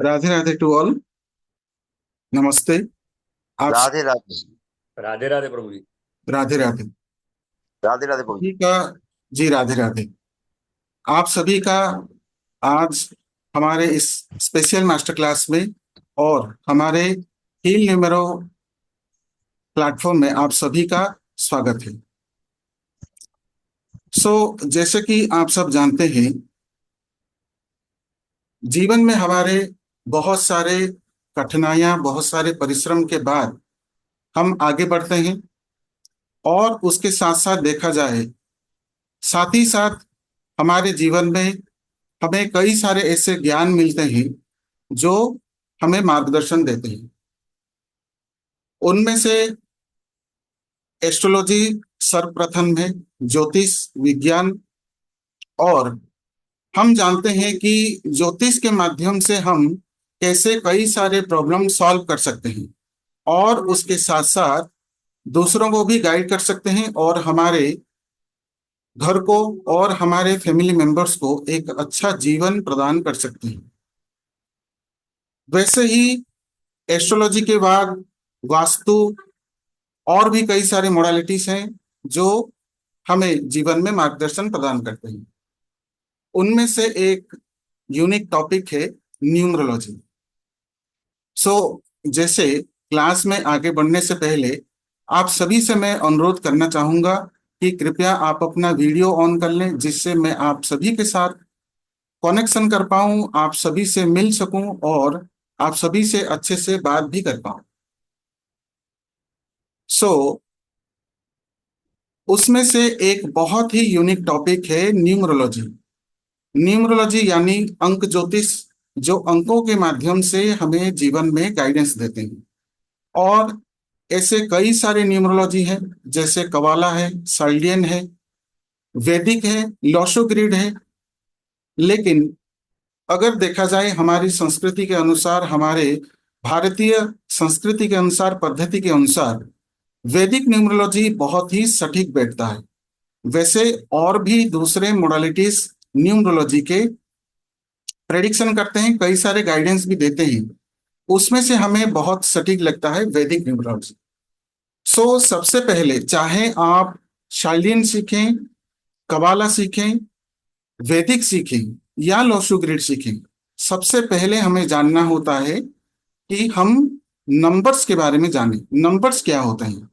Radhe Radhe to all. नमस्ते। आप राधे राधे। राधे राधे प्रभु जी। राधे राधे राधे राधे प्रभु सभी जी। का। जी राधे राधे। आप सभी का आज हमारे इस स्पेशल मास्टर क्लास में और हमारे हील न्यूमेरो प्लेटफॉर्म में आप सभी का स्वागत है। जैसे कि आप सब जानते हैं, जीवन में हमारे बहुत सारे कठिनाइयां, बहुत सारे परिश्रम के बाद हम आगे बढ़ते हैं। और उसके साथ साथ देखा जाए, साथ ही साथ हमारे जीवन में हमें कई सारे ऐसे ज्ञान मिलते हैं जो हमें मार्गदर्शन देते हैं। उनमें से एस्ट्रोलॉजी सर्वप्रथम है, ज्योतिष विज्ञान। और हम जानते हैं कि ज्योतिष के माध्यम से हम कैसे कई सारे प्रॉब्लम सॉल्व कर सकते हैं और उसके साथ साथ दूसरों को भी गाइड कर सकते हैं और हमारे घर को और हमारे फैमिली मेंबर्स को एक अच्छा जीवन प्रदान कर सकते हैं। वैसे ही एस्ट्रोलॉजी के बाद वास्तु और भी कई सारे मोडालिटीज हैं जो हमें जीवन में मार्गदर्शन प्रदान करते हैं। उनमें से एक यूनिक टॉपिक है न्यूमरोलॉजी। सो जैसे क्लास में आगे बढ़ने से पहले आप सभी से मैं अनुरोध करना चाहूंगा कि कृपया आप अपना वीडियो ऑन कर लें, जिससे मैं आप सभी के साथ कनेक्शन कर पाऊं, आप सभी से मिल सकूं और आप सभी से अच्छे से बात भी कर पाऊं। सो उसमें से एक बहुत ही यूनिक टॉपिक है न्यूमरोलॉजी। न्यूमरोलॉजी यानी अंक ज्योतिष, जो अंकों के माध्यम से हमें जीवन में गाइडेंस देते हैं। और ऐसे कई सारे न्यूमरोलॉजी हैं, जैसे कवाला है, साइडियन है, वैदिक है, लोशो ग्रिड है। लेकिन अगर देखा जाए हमारी संस्कृति के अनुसार, हमारे भारतीय संस्कृति के अनुसार, पद्धति के अनुसार वैदिक न्यूमरोलॉजी बहुत ही सटीक बैठता है। वैसे और भी दूसरे मोडालिटीज न्यूमरोलॉजी के प्रेडिक्शन करते हैं, कई सारे गाइडेंस भी देते हैं। उसमें से हमें बहुत सटीक लगता है वैदिक न्यूमरोलॉजी। सबसे पहले चाहे आप शाल्डियन सीखें, कबाला सीखें, वैदिक सीखें या लोशो ग्रिड सीखें, सबसे पहले हमें जानना होता है कि हम नंबर्स के बारे में जानें। नंबर्स क्या होते हैं?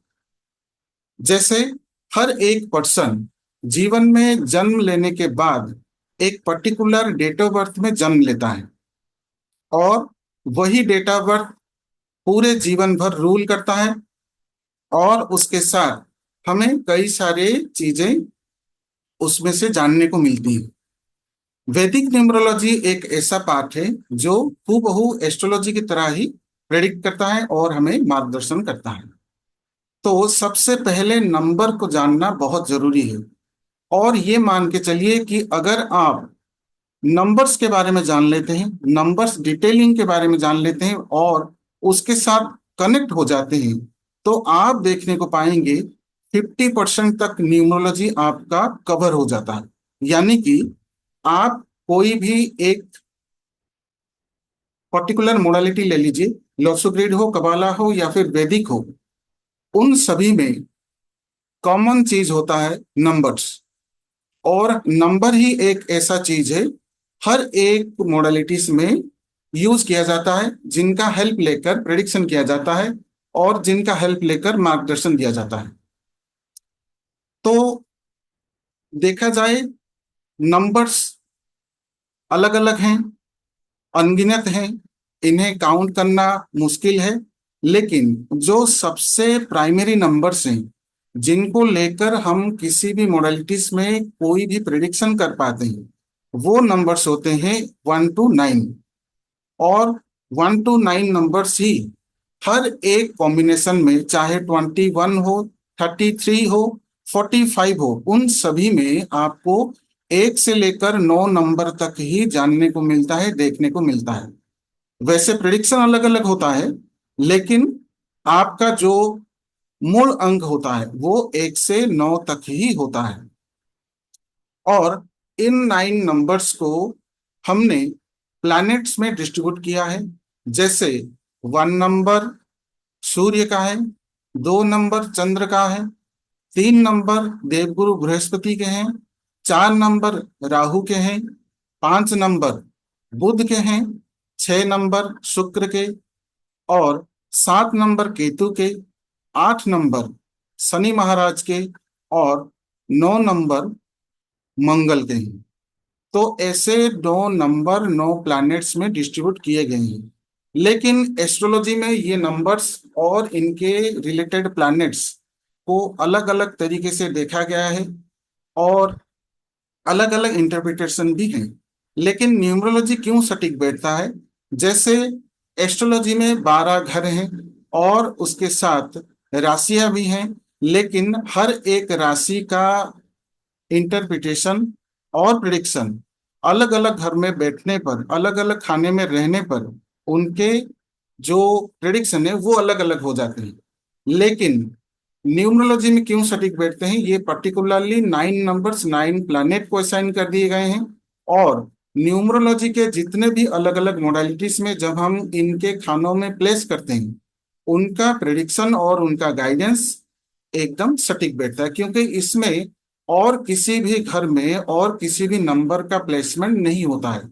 जैसे हर एक पर्सन जीवन में जन्म लेने के बाद एक पर्टिकुलर डेट ऑफ बर्थ में जन्म लेता है और वही डेट ऑफ बर्थ पूरे जीवन भर रूल करता है। और उसके साथ हमें कई सारे चीजें उसमें से जानने को मिलती हैं। वैदिक न्यूमरोलॉजी एक ऐसा पाठ है जो हूबहू एस्ट्रोलॉजी की तरह ही प्रेडिक्ट करता है और हमें मार्गदर्शन करता है। तो सबसे पहले नंबर को जानना बहुत जरूरी है। और ये मान के चलिए कि अगर आप नंबर्स के बारे में जान लेते हैं, नंबर्स डिटेलिंग के बारे में जान लेते हैं और उसके साथ कनेक्ट हो जाते हैं, तो आप देखने को पाएंगे 50% तक न्यूमरोलॉजी आपका कवर हो जाता है। यानी कि आप कोई भी एक पर्टिकुलर मोडालिटी ले लीजिए, लोसोग्रिड हो, कबाला हो या फिर वैदिक हो, उन सभी में कॉमन चीज होता है नंबर्स। और नंबर ही एक ऐसा चीज है हर एक मोडालिटीज में यूज किया जाता है, जिनका हेल्प लेकर प्रेडिक्शन किया जाता है और जिनका हेल्प लेकर मार्गदर्शन दिया जाता है। तो देखा जाए, नंबर्स अलग अलग हैं, अनगिनत हैं, इन्हें काउंट करना मुश्किल है। लेकिन जो सबसे प्राइमरी नंबर्स हैं, जिनको लेकर हम किसी भी मोडालिटीज में कोई भी प्रिडिक्शन कर पाते हैं, वो नंबर्स होते हैं 1 to 9। और 1 to 9 नंबर्स ही हर एक कॉम्बिनेशन में, चाहे 21 हो, 33 हो, 45 हो, उन सभी में आपको 1 से लेकर 9 नंबर तक ही जानने को मिलता है, देखने को मिलता है। वैसे प्रिडिक्शन अलग अलग होता है, लेकिन आपका जो मूल अंक होता है वो 1 से 9 तक ही होता है। और इन 9 नंबर्स को हमने प्लैनेट्स में डिस्ट्रीब्यूट किया है। जैसे 1 नंबर सूर्य का है, 2 नंबर चंद्र का है, 3 नंबर देवगुरु बृहस्पति के हैं, 4 नंबर राहु के हैं, 5 नंबर बुध के हैं, 6 नंबर शुक्र के, और 7 नंबर केतु के, 8 नंबर शनि महाराज के, और 9 नंबर मंगल के हैं। तो ऐसे 9 नंबर 9 प्लैनेट्स में डिस्ट्रीब्यूट किए गए हैं। लेकिन एस्ट्रोलॉजी में ये नंबर्स और इनके रिलेटेड प्लैनेट्स को अलग अलग तरीके से देखा गया है और अलग अलग इंटरप्रिटेशन भी हैं। लेकिन न्यूमरोलॉजी क्यों सटीक बैठता है? जैसे एस्ट्रोलॉजी में 12 घर हैं और उसके साथ राशियां भी हैं, लेकिन हर एक राशि का इंटरप्रिटेशन और प्रिडिक्शन अलग अलग घर में बैठने पर, अलग अलग खाने में रहने पर उनके जो प्रिडिक्शन है वो अलग अलग हो जाते हैं। लेकिन न्यूमरोलॉजी में क्यों सटीक बैठते हैं? ये पर्टिकुलरली 9 नंबर्स 9 प्लैनेट को असाइन कर दिए गए हैं, और न्यूमरोलॉजी के जितने भी अलग अलग मोडालिटीज में जब हम इनके खानों में प्लेस करते हैं, उनका प्रिडिक्शन और उनका गाइडेंस एकदम सटीक बैठता है, क्योंकि इसमें और किसी भी घर में और किसी भी नंबर का प्लेसमेंट नहीं होता है।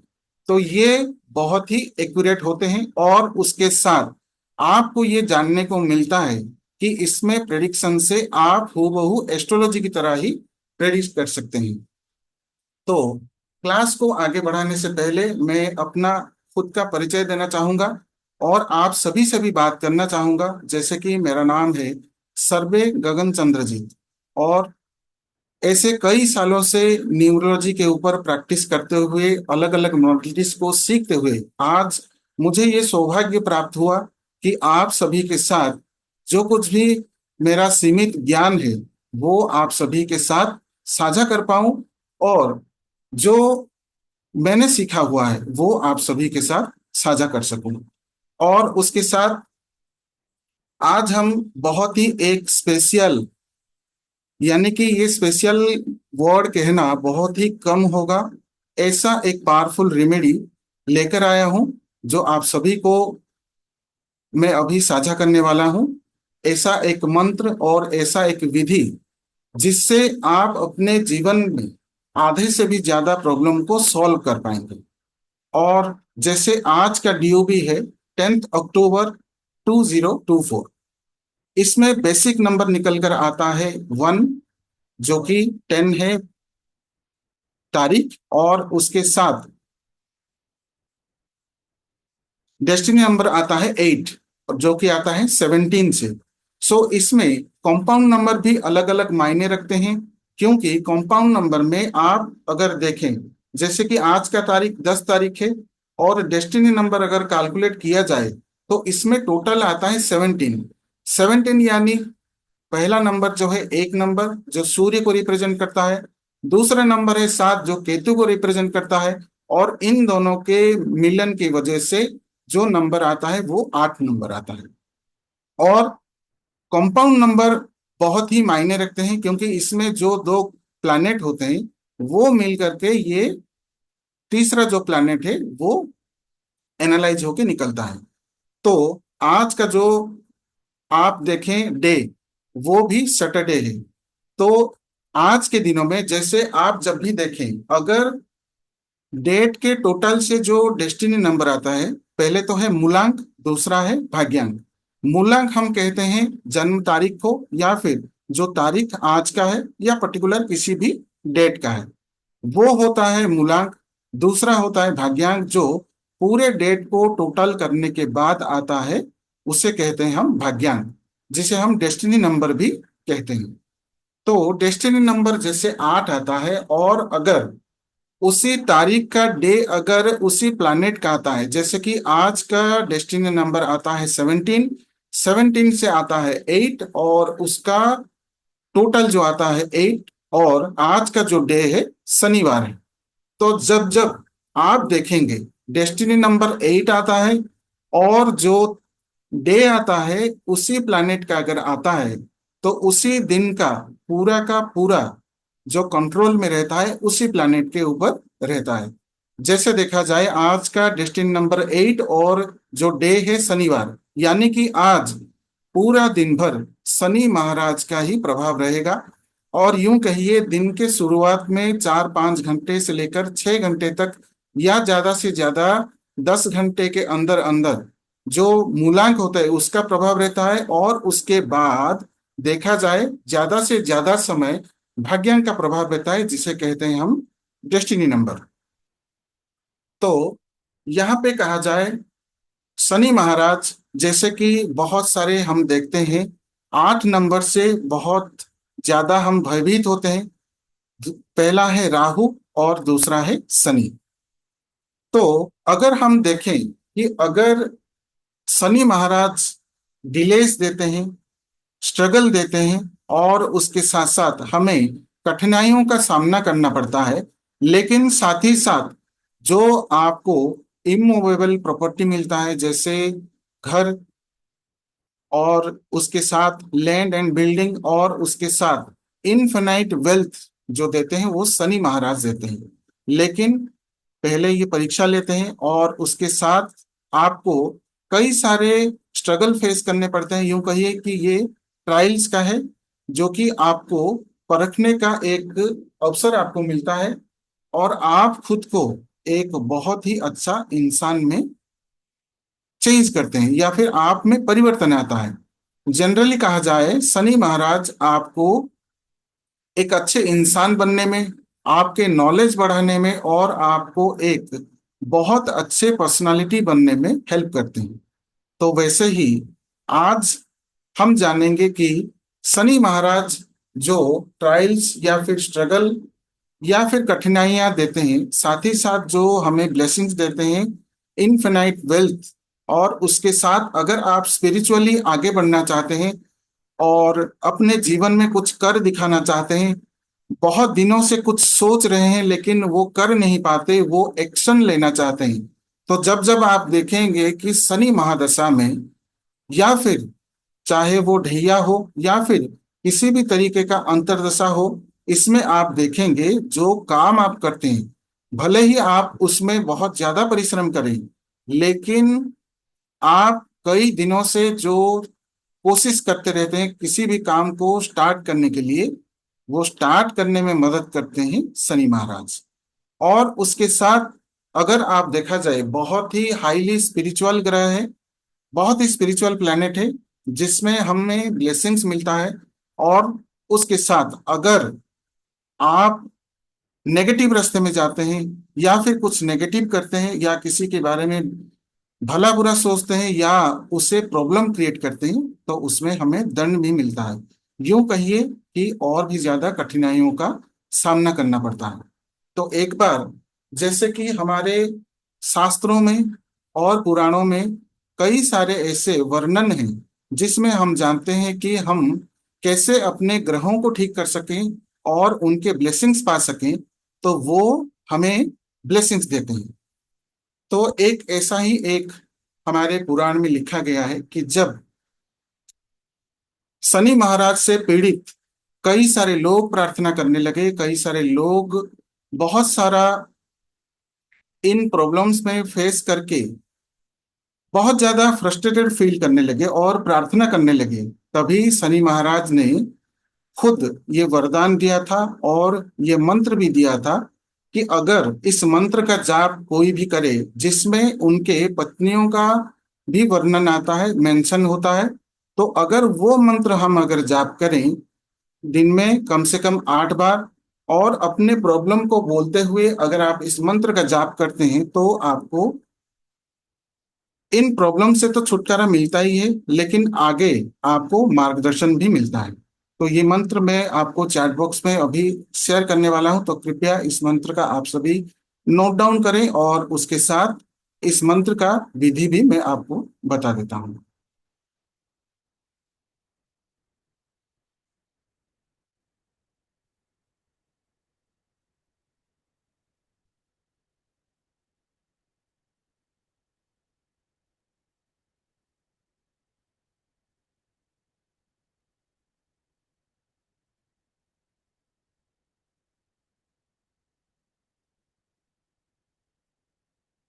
तो ये बहुत ही एक्यूरेट होते हैं, और उसके साथ आपको ये जानने को मिलता है कि इसमें प्रेडिक्शन से आप हूबहू एस्ट्रोलॉजी की तरह ही प्रेडिक्ट कर सकते हैं। तो क्लास को आगे बढ़ाने से पहले मैं अपना खुद का परिचय देना चाहूंगा और आप सभी से भी बात करना चाहूंगा। जैसे कि मेरा नाम है सर्वे गगन चंद्रजीत, और ऐसे कई सालों से न्यूरोलॉजी के ऊपर प्रैक्टिस करते हुए, अलग अलग मॉडलिटीज को सीखते हुए आज मुझे ये सौभाग्य प्राप्त हुआ कि आप सभी के साथ जो कुछ भी मेरा सीमित ज्ञान है वो आप सभी के साथ साझा कर पाऊं, और जो मैंने सीखा हुआ है वो आप सभी के साथ साझा कर सकूं। और उसके साथ आज हम बहुत ही एक स्पेशल, यानी कि ये स्पेशल वर्ड कहना बहुत ही कम होगा, ऐसा एक पावरफुल रेमेडी लेकर आया हूं जो आप सभी को मैं अभी साझा करने वाला हूं। ऐसा एक मंत्र और ऐसा एक विधि जिससे आप अपने जीवन में आधे से भी ज्यादा प्रॉब्लम को सॉल्व कर पाएंगे। और जैसे आज का डीओबी है 10 अक्टूबर 2024, इसमें बेसिक नंबर निकल कर आता है 1, जो कि 10 है तारीख, और उसके साथ डेस्टिनी नंबर आता है 8, जो कि आता है 17 से। सो इसमें कंपाउंड नंबर भी अलग अलग मायने रखते हैं, क्योंकि कंपाउंड नंबर में आप अगर देखें, जैसे कि आज का तारीख 10 तारीख है, और डेस्टिनी नंबर अगर कैलकुलेट किया जाए तो इसमें टोटल आता है 17। 17 यानी पहला नंबर जो है 1 नंबर जो सूर्य को रिप्रेजेंट करता है, दूसरा नंबर है 7 जो केतु को रिप्रेजेंट करता है, और इन दोनों के मिलन की वजह से जो नंबर आता है वो 8 नंबर आता है। और कंपाउंड नंबर बहुत ही मायने रखते हैं, क्योंकि इसमें जो दो प्लैनेट होते हैं वो मिल करके ये तीसरा जो प्लैनेट है वो एनालाइज होके निकलता है। तो आज का जो आप देखें डे, वो भी सैटरडे है। तो आज के दिनों में जैसे आप जब भी देखें, अगर डेट के टोटल से जो डेस्टिनी नंबर आता है, पहले तो है मूलांक, दूसरा है भाग्यांक। मूलांक हम कहते हैं जन्म तारीख को, या फिर जो तारीख आज का है या पर्टिकुलर किसी भी डेट का है वो होता है मूलांक। दूसरा होता है भाग्यांक, जो पूरे डेट को टोटल करने के बाद आता है, उसे कहते हैं हम भाग्यांक, जिसे हम डेस्टिनी नंबर भी कहते हैं। तो डेस्टिनी नंबर जैसे 8 आता है, और अगर उसी तारीख का डे अगर उसी प्लैनेट का आता है, जैसे कि आज का डेस्टिनी नंबर आता है 17, 17 से आता है 8, और उसका टोटल जो आता है 8, और आज का जो डे है शनिवार है। तो जब जब आप देखेंगे डेस्टिनी नंबर 8 आता है और जो डे आता है उसी प्लैनेट का अगर आता है, तो उसी दिन का पूरा जो कंट्रोल में रहता है उसी प्लैनेट के ऊपर रहता है। जैसे देखा जाए आज का डेस्टिनी नंबर 8 और जो डे है शनिवार, यानी कि आज पूरा दिन भर शनि महाराज का ही प्रभाव रहेगा। और यूं कहिए दिन के शुरुआत में 4-5 घंटे से लेकर 6 घंटे तक या ज्यादा से ज्यादा 10 घंटे के अंदर अंदर जो मूलांक होता है उसका प्रभाव रहता है। और उसके बाद देखा जाए ज्यादा से ज्यादा समय भाग्यांक का प्रभाव रहता है, जिसे कहते हैं हम डेस्टिनी नंबर। तो यहाँ पे कहा जाए शनि महाराज, जैसे कि बहुत सारे हम देखते हैं 8 नंबर से बहुत ज्यादा हम भयभीत होते हैं। पहला है राहु और दूसरा है शनि। तो अगर हम देखें कि अगर शनि महाराज डिलेस देते हैं, स्ट्रगल देते हैं, और उसके साथ साथ हमें कठिनाइयों का सामना करना पड़ता है, लेकिन साथ ही साथ जो आपको इमूवेबल प्रॉपर्टी मिलता है जैसे घर, और उसके साथ लैंड एंड बिल्डिंग, और उसके साथ इनफिनाइट वेल्थ जो देते हैं वो शनि महाराज देते हैं। लेकिन पहले ये परीक्षा लेते हैं और उसके साथ आपको कई सारे स्ट्रगल फेस करने पड़ते हैं। यूं कहिए कि ये ट्रायल्स का है, जो कि आपको परखने का एक अवसर आपको मिलता है, और आप खुद को एक बहुत ही अच्छा इंसान में चेंज करते हैं, या फिर आप में परिवर्तन आता है। जनरली कहा जाए शनि महाराज आपको एक अच्छे इंसान बनने में, आपके नॉलेज बढ़ाने में, और आपको एक बहुत अच्छे पर्सनालिटी बनने में हेल्प करते हैं। तो वैसे ही आज हम जानेंगे कि शनि महाराज जो ट्रायल्स या फिर स्ट्रगल या फिर कठिनाइयां देते हैं, साथ ही साथ जो हमें ब्लेसिंग्स देते हैं, इनफिनाइट वेल्थ, और उसके साथ अगर आप स्पिरिचुअली आगे बढ़ना चाहते हैं और अपने जीवन में कुछ कर दिखाना चाहते हैं, बहुत दिनों से कुछ सोच रहे हैं लेकिन वो कर नहीं पाते, वो एक्शन लेना चाहते हैं, तो जब जब आप देखेंगे कि शनि महादशा में, या फिर चाहे वो ढैया हो या फिर किसी भी तरीके का अंतर्दशा हो, इसमें आप देखेंगे जो काम आप करते हैं, भले ही आप उसमें बहुत ज्यादा परिश्रम करें, लेकिन आप कई दिनों से जो कोशिश करते रहते हैं किसी भी काम को स्टार्ट करने के लिए, वो स्टार्ट करने में मदद करते हैं शनि महाराज। और उसके साथ अगर आप देखा जाए बहुत ही हाईली स्पिरिचुअल ग्रह है, बहुत ही स्पिरिचुअल प्लेनेट है, जिसमें हमें ब्लेसिंग्स मिलता है। और उसके साथ अगर आप नेगेटिव रास्ते में जाते हैं या फिर कुछ नेगेटिव करते हैं या किसी के बारे में भला बुरा सोचते हैं या उसे प्रॉब्लम क्रिएट करते हैं, तो उसमें हमें दंड भी मिलता है। यूं कहिए कि और भी ज्यादा कठिनाइयों का सामना करना पड़ता है। तो एक बार जैसे कि हमारे शास्त्रों में और पुराणों में कई सारे ऐसे वर्णन हैं जिसमें हम जानते हैं कि हम कैसे अपने ग्रहों को ठीक कर सकें और उनके ब्लेसिंग्स पा सकें, तो वो हमें ब्लेसिंग्स देते हैं। तो एक ऐसा ही एक हमारे पुराण में लिखा गया है कि जब शनि महाराज से पीड़ित कई सारे लोग प्रार्थना करने लगे, कई सारे लोग बहुत सारा इन प्रॉब्लम्स में फेस करके बहुत ज्यादा फ्रस्ट्रेटेड फील करने लगे और प्रार्थना करने लगे, तभी शनि महाराज ने खुद ये वरदान दिया था और ये मंत्र भी दिया था कि अगर इस मंत्र का जाप कोई भी करे, जिसमें उनके पत्नियों का भी वर्णन आता है, मेंशन होता है, तो अगर वो मंत्र हम अगर जाप करें दिन में कम से कम 8 बार, और अपने प्रॉब्लम को बोलते हुए अगर आप इस मंत्र का जाप करते हैं, तो आपको इन प्रॉब्लम से तो छुटकारा मिलता ही है, लेकिन आगे आपको मार्गदर्शन भी मिलता है। तो ये मंत्र मैं आपको चैट बॉक्स में अभी शेयर करने वाला हूं, तो कृपया इस मंत्र का आप सभी नोट डाउन करें, और उसके साथ इस मंत्र का विधि भी मैं आपको बता देता हूं।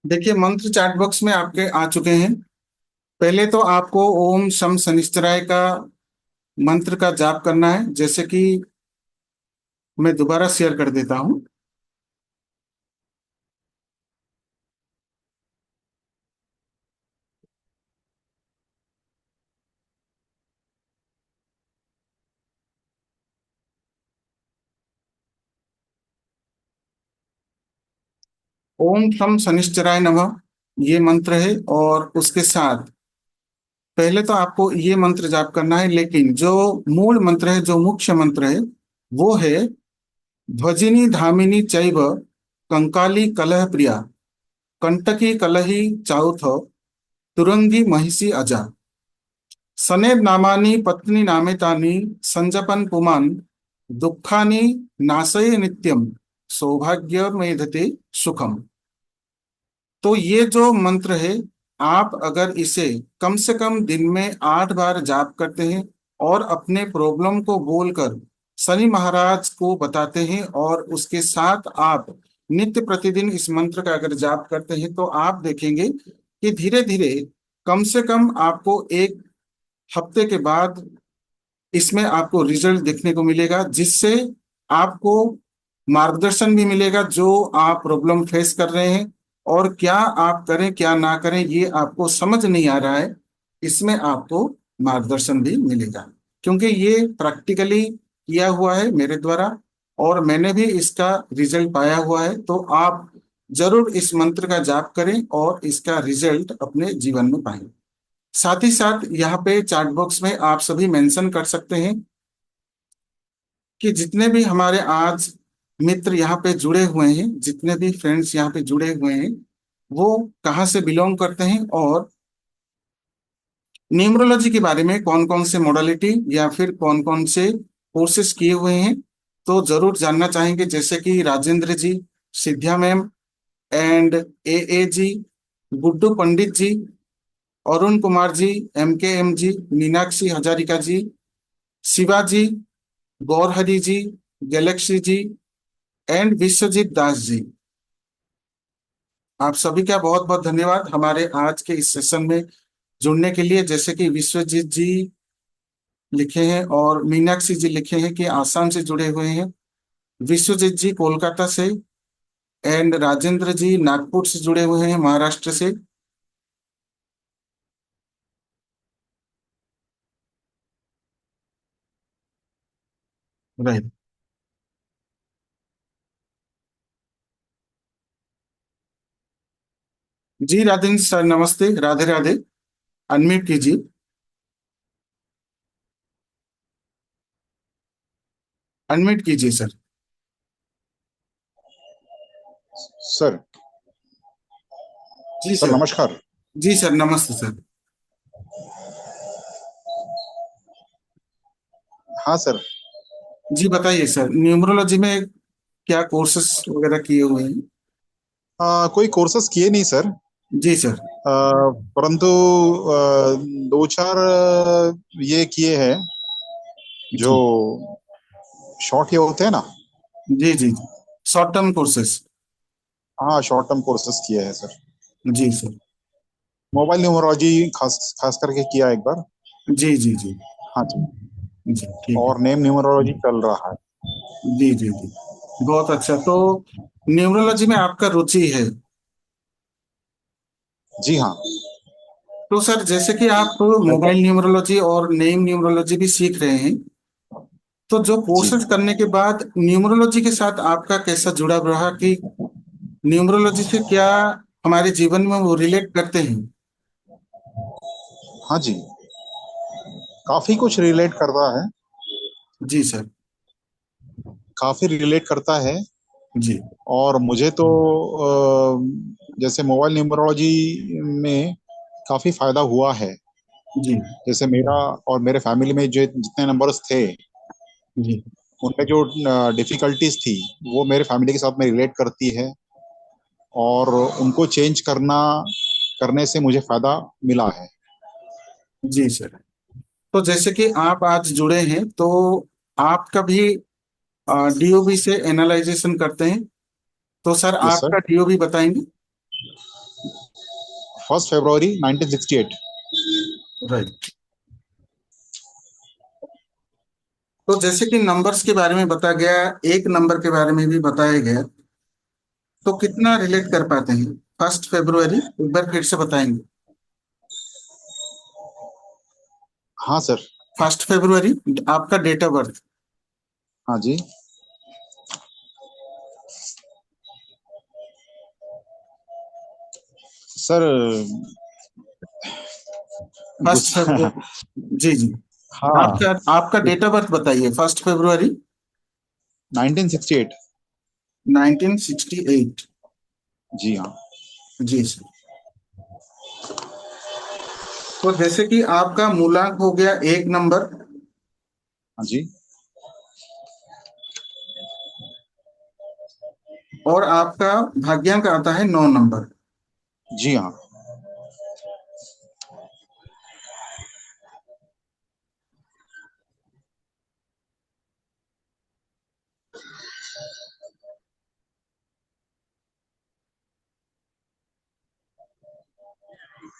देखिए, मंत्र चैट बॉक्स में आपके आ चुके हैं। पहले तो आपको ओम शम शनिश्चराय का मंत्र का जाप करना है, जैसे कि मैं दोबारा शेयर कर देता हूँ। ओम शम शनिश्चराय नमः, ये मंत्र है। और उसके साथ पहले तो आपको ये मंत्र जाप करना है, लेकिन जो मूल मंत्र है, जो मुख्य मंत्र है, वो है ध्वजिनी धामिनी चैव कंकाली कलह प्रिया कंटकी कलही चाउथ तुरंगी महिषी अजा सनेब नामानि पत्नी नामेतानि संजपन पुमान दुखानि नाशये नित्यम सौभाग्य मेधते सुखम। तो ये जो मंत्र है, आप अगर इसे कम से कम दिन में 8 बार जाप करते हैं और अपने प्रॉब्लम को बोलकर शनि महाराज को बताते हैं, और उसके साथ आप नित्य प्रतिदिन इस मंत्र का अगर जाप करते हैं, तो आप देखेंगे कि धीरे धीरे कम से कम आपको 1 हफ्ते के बाद इसमें आपको रिजल्ट देखने को मिलेगा, जिससे आपको मार्गदर्शन भी मिलेगा जो आप प्रॉब्लम फेस कर रहे हैं, और क्या आप करें क्या ना करें ये आपको समझ नहीं आ रहा है, इसमें आपको मार्गदर्शन भी मिलेगा। क्योंकि ये प्रैक्टिकली किया हुआ है मेरे द्वारा, और मैंने भी इसका रिजल्ट पाया हुआ है। तो आप जरूर इस मंत्र का जाप करें और इसका रिजल्ट अपने जीवन में पाएं। साथ ही साथ यहाँ पे चैट बॉक्स में आप सभी मेंशन कर सकते हैं कि जितने भी हमारे आज मित्र यहाँ पे जुड़े हुए हैं, जितने भी फ्रेंड्स यहाँ पे जुड़े हुए हैं, वो कहाँ से बिलोंग करते हैं, और न्यूमरोलॉजी के बारे में कौन कौन से मॉडलिटी या फिर कौन कौन से कोर्सेज किए हुए हैं, तो जरूर जानना चाहेंगे। जैसे कि Rajendra ji, Siddhya ma'am, and A ji, Guddu Pandit ji, Arun Kumar ji, M ji, Meenakshi Hazarika ji, Shivaji, Gaurhari ji, Galaxy ji, and Biswajit Das ji. आप सभी का बहुत बहुत धन्यवाद हमारे आज के इस सेशन में जुड़ने के लिए। जैसे कि विश्वजीत जी लिखे हैं और मीनाक्षी जी लिखे हैं कि आसाम से जुड़े हुए हैं, विश्वजीत जी कोलकाता से, एंड राजेंद्र जी नागपुर से जुड़े हुए हैं, महाराष्ट्र से। राइट। जी राजेंद्र सर, नमस्ते, राधे राधे। अनम्यूट कीजिए। अनम्यूट कीजिए सर। सर। जी सर सर। नमस्कार। जी सर, नमस्ते सर। हाँ सर। जी बताइए सर, न्यूमरोलॉजी में क्या कोर्सेस वगैरह किए हुए हैं? कोई कोर्सेस किए नहीं सर। जी सर। परंतु दो चार ये किए हैं जो जी शॉर्ट ये होते हैं ना। जी जी जी, शॉर्ट टर्म कोर्सेस। हाँ शॉर्ट टर्म कोर्सेस किए हैं सर। जी सर। मोबाइल न्यूमरोलॉजी खास खास करके किया एक बार। जी जी जी। हाँ जी। जी ठीक है। और नेम न्यूमरोलॉजी चल रहा है। जी जी जी, बहुत अच्छा। तो न्यूमरोलॉजी में आपका रुचि है? जी हाँ। तो सर, जैसे कि आप वैसे मोबाइल न्यूमरोलॉजी और नेम न्यूमरोलॉजी भी सीख रहे हैं, तो जो जी। कोर्सेज करने के बाद न्यूमरोलॉजी के साथ आपका कैसा जुड़ाव रहा, कि न्यूमरोलॉजी से क्या हमारे जीवन में वो रिलेट करते हैं? हाँ जी, काफी कुछ रिलेट करता है। जी सर। काफी रिलेट करता है। जी और मुझे तो जैसे मोबाइल न्यूमरोलॉजी में काफी फायदा हुआ है। जी जैसे मेरा और मेरे फैमिली में जो जितने नंबर्स थे जी। उनमें जो डिफिकल्टीज थी वो मेरे फैमिली के साथ में रिलेट करती है। और उनको चेंज करने से मुझे फायदा मिला है। जी सर। तो जैसे कि आप आज जुड़े हैं, तो आप कभी डीओबी से एनालाइजेशन करते हैं? तो सर, यस सर। आपका डीओबी बताएंगे? 1 फरवरी 1968। राइट। तो जैसे कि नंबर्स के बारे में बताया गया, एक नंबर के बारे में भी बताया गया, तो कितना रिलेट कर पाते हैं? 1 फरवरी एक बार फिर से बताएंगे। हाँ सर। 1 फरवरी आपका डेट ऑफ बर्थ। हाँ जी। सर फर्स्ट गुस्सा। फरवरी जी जी। हाँ, आपका आपका डेट ऑफ बर्थ बताइए। 1 फरवरी 1968। 1968। जी हाँ। जी सर। तो जैसे कि आपका मूलांक हो गया एक नंबर, हाँ जी। और आपका भाग्यांक आता है 9 नंबर। जी हाँ।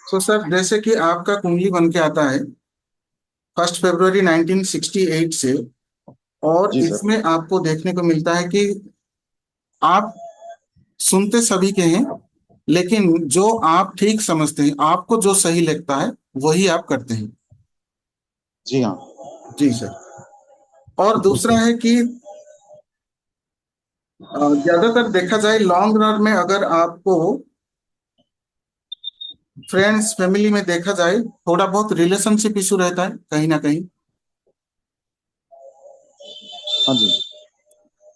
तो सर जैसे कि आपका कुंडली बन के आता है 1 फरवरी 1968 से, और जी सर। इसमें आपको देखने को मिलता है कि आप सुनते सभी के हैं, लेकिन जो आप ठीक समझते हैं, आपको जो सही लगता है वही आप करते हैं। जी हाँ। जी सर। और दूसरा है कि ज्यादातर देखा जाए लॉन्ग रन में, अगर आपको फ्रेंड्स फैमिली में देखा जाए, थोड़ा बहुत रिलेशनशिप इशू रहता है कहीं ना कहीं। हाँ जी।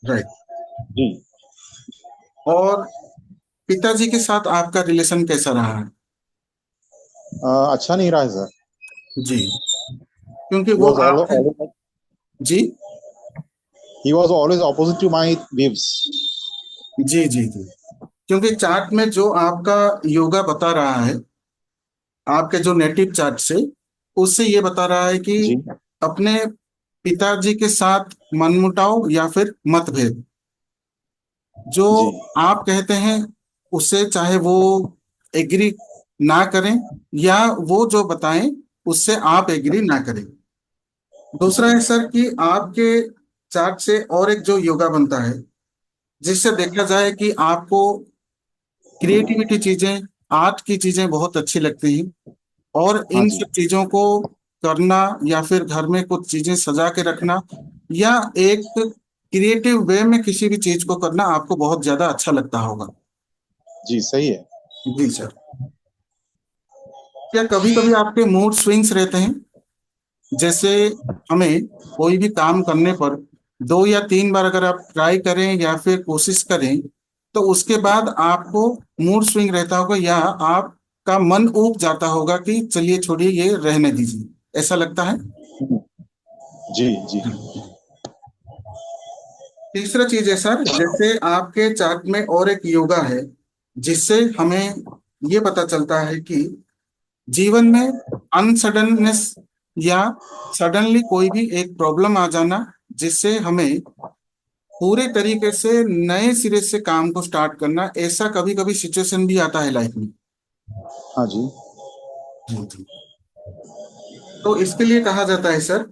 राइट। जी। और पिताजी के साथ आपका रिलेशन कैसा रहा है? अच्छा नहीं रहा है सर। जी, क्योंकि He वो was आपके always ji he was always opposite to my views. जी जी जी। क्योंकि चार्ट में जो आपका योगा बता रहा है, आपके जो नेटिव चार्ट से, उससे ये बता रहा है कि जी। अपने पिताजी के साथ मनमुटाव या फिर मतभेद, जो जी। आप कहते हैं उससे चाहे वो एग्री ना करें, या वो जो बताएं उससे आप एग्री ना करें। दूसरा जी। है सर कि आपके चार्ट से और एक जो योगा बनता है, जिससे देखा जाए कि आपको क्रिएटिविटी चीजें, आर्ट की चीजें बहुत अच्छी लगती हैं, और हाँ इन जी। सब चीजों को करना, या फिर घर में कुछ चीजें सजा के रखना, या एक क्रिएटिव वे में किसी भी चीज को करना आपको बहुत ज्यादा अच्छा लगता होगा। जी सही है। जी सर। क्या कभी कभी आपके मूड स्विंग्स रहते हैं? जैसे हमें कोई भी काम करने पर 2 या 3 बार अगर आप ट्राई करें या फिर कोशिश करें, तो उसके बाद आपको मूड स्विंग रहता होगा, या आपका मन ऊब जाता होगा कि चलिए छोड़िए ये रहने दीजिए, ऐसा लगता है। जी। जी। तीसरा चीज है सर, जैसे आपके चार्ट में और एक योगा है, जिससे हमें ये पता चलता है कि जीवन में अनसडननेस, या सडनली कोई भी एक प्रॉब्लम आ जाना, जिससे हमें पूरे तरीके से नए सिरे से काम को स्टार्ट करना, ऐसा कभी कभी सिचुएशन भी आता है लाइफ में। हाँ जी। जी जी। तो इसके लिए कहा जाता है सर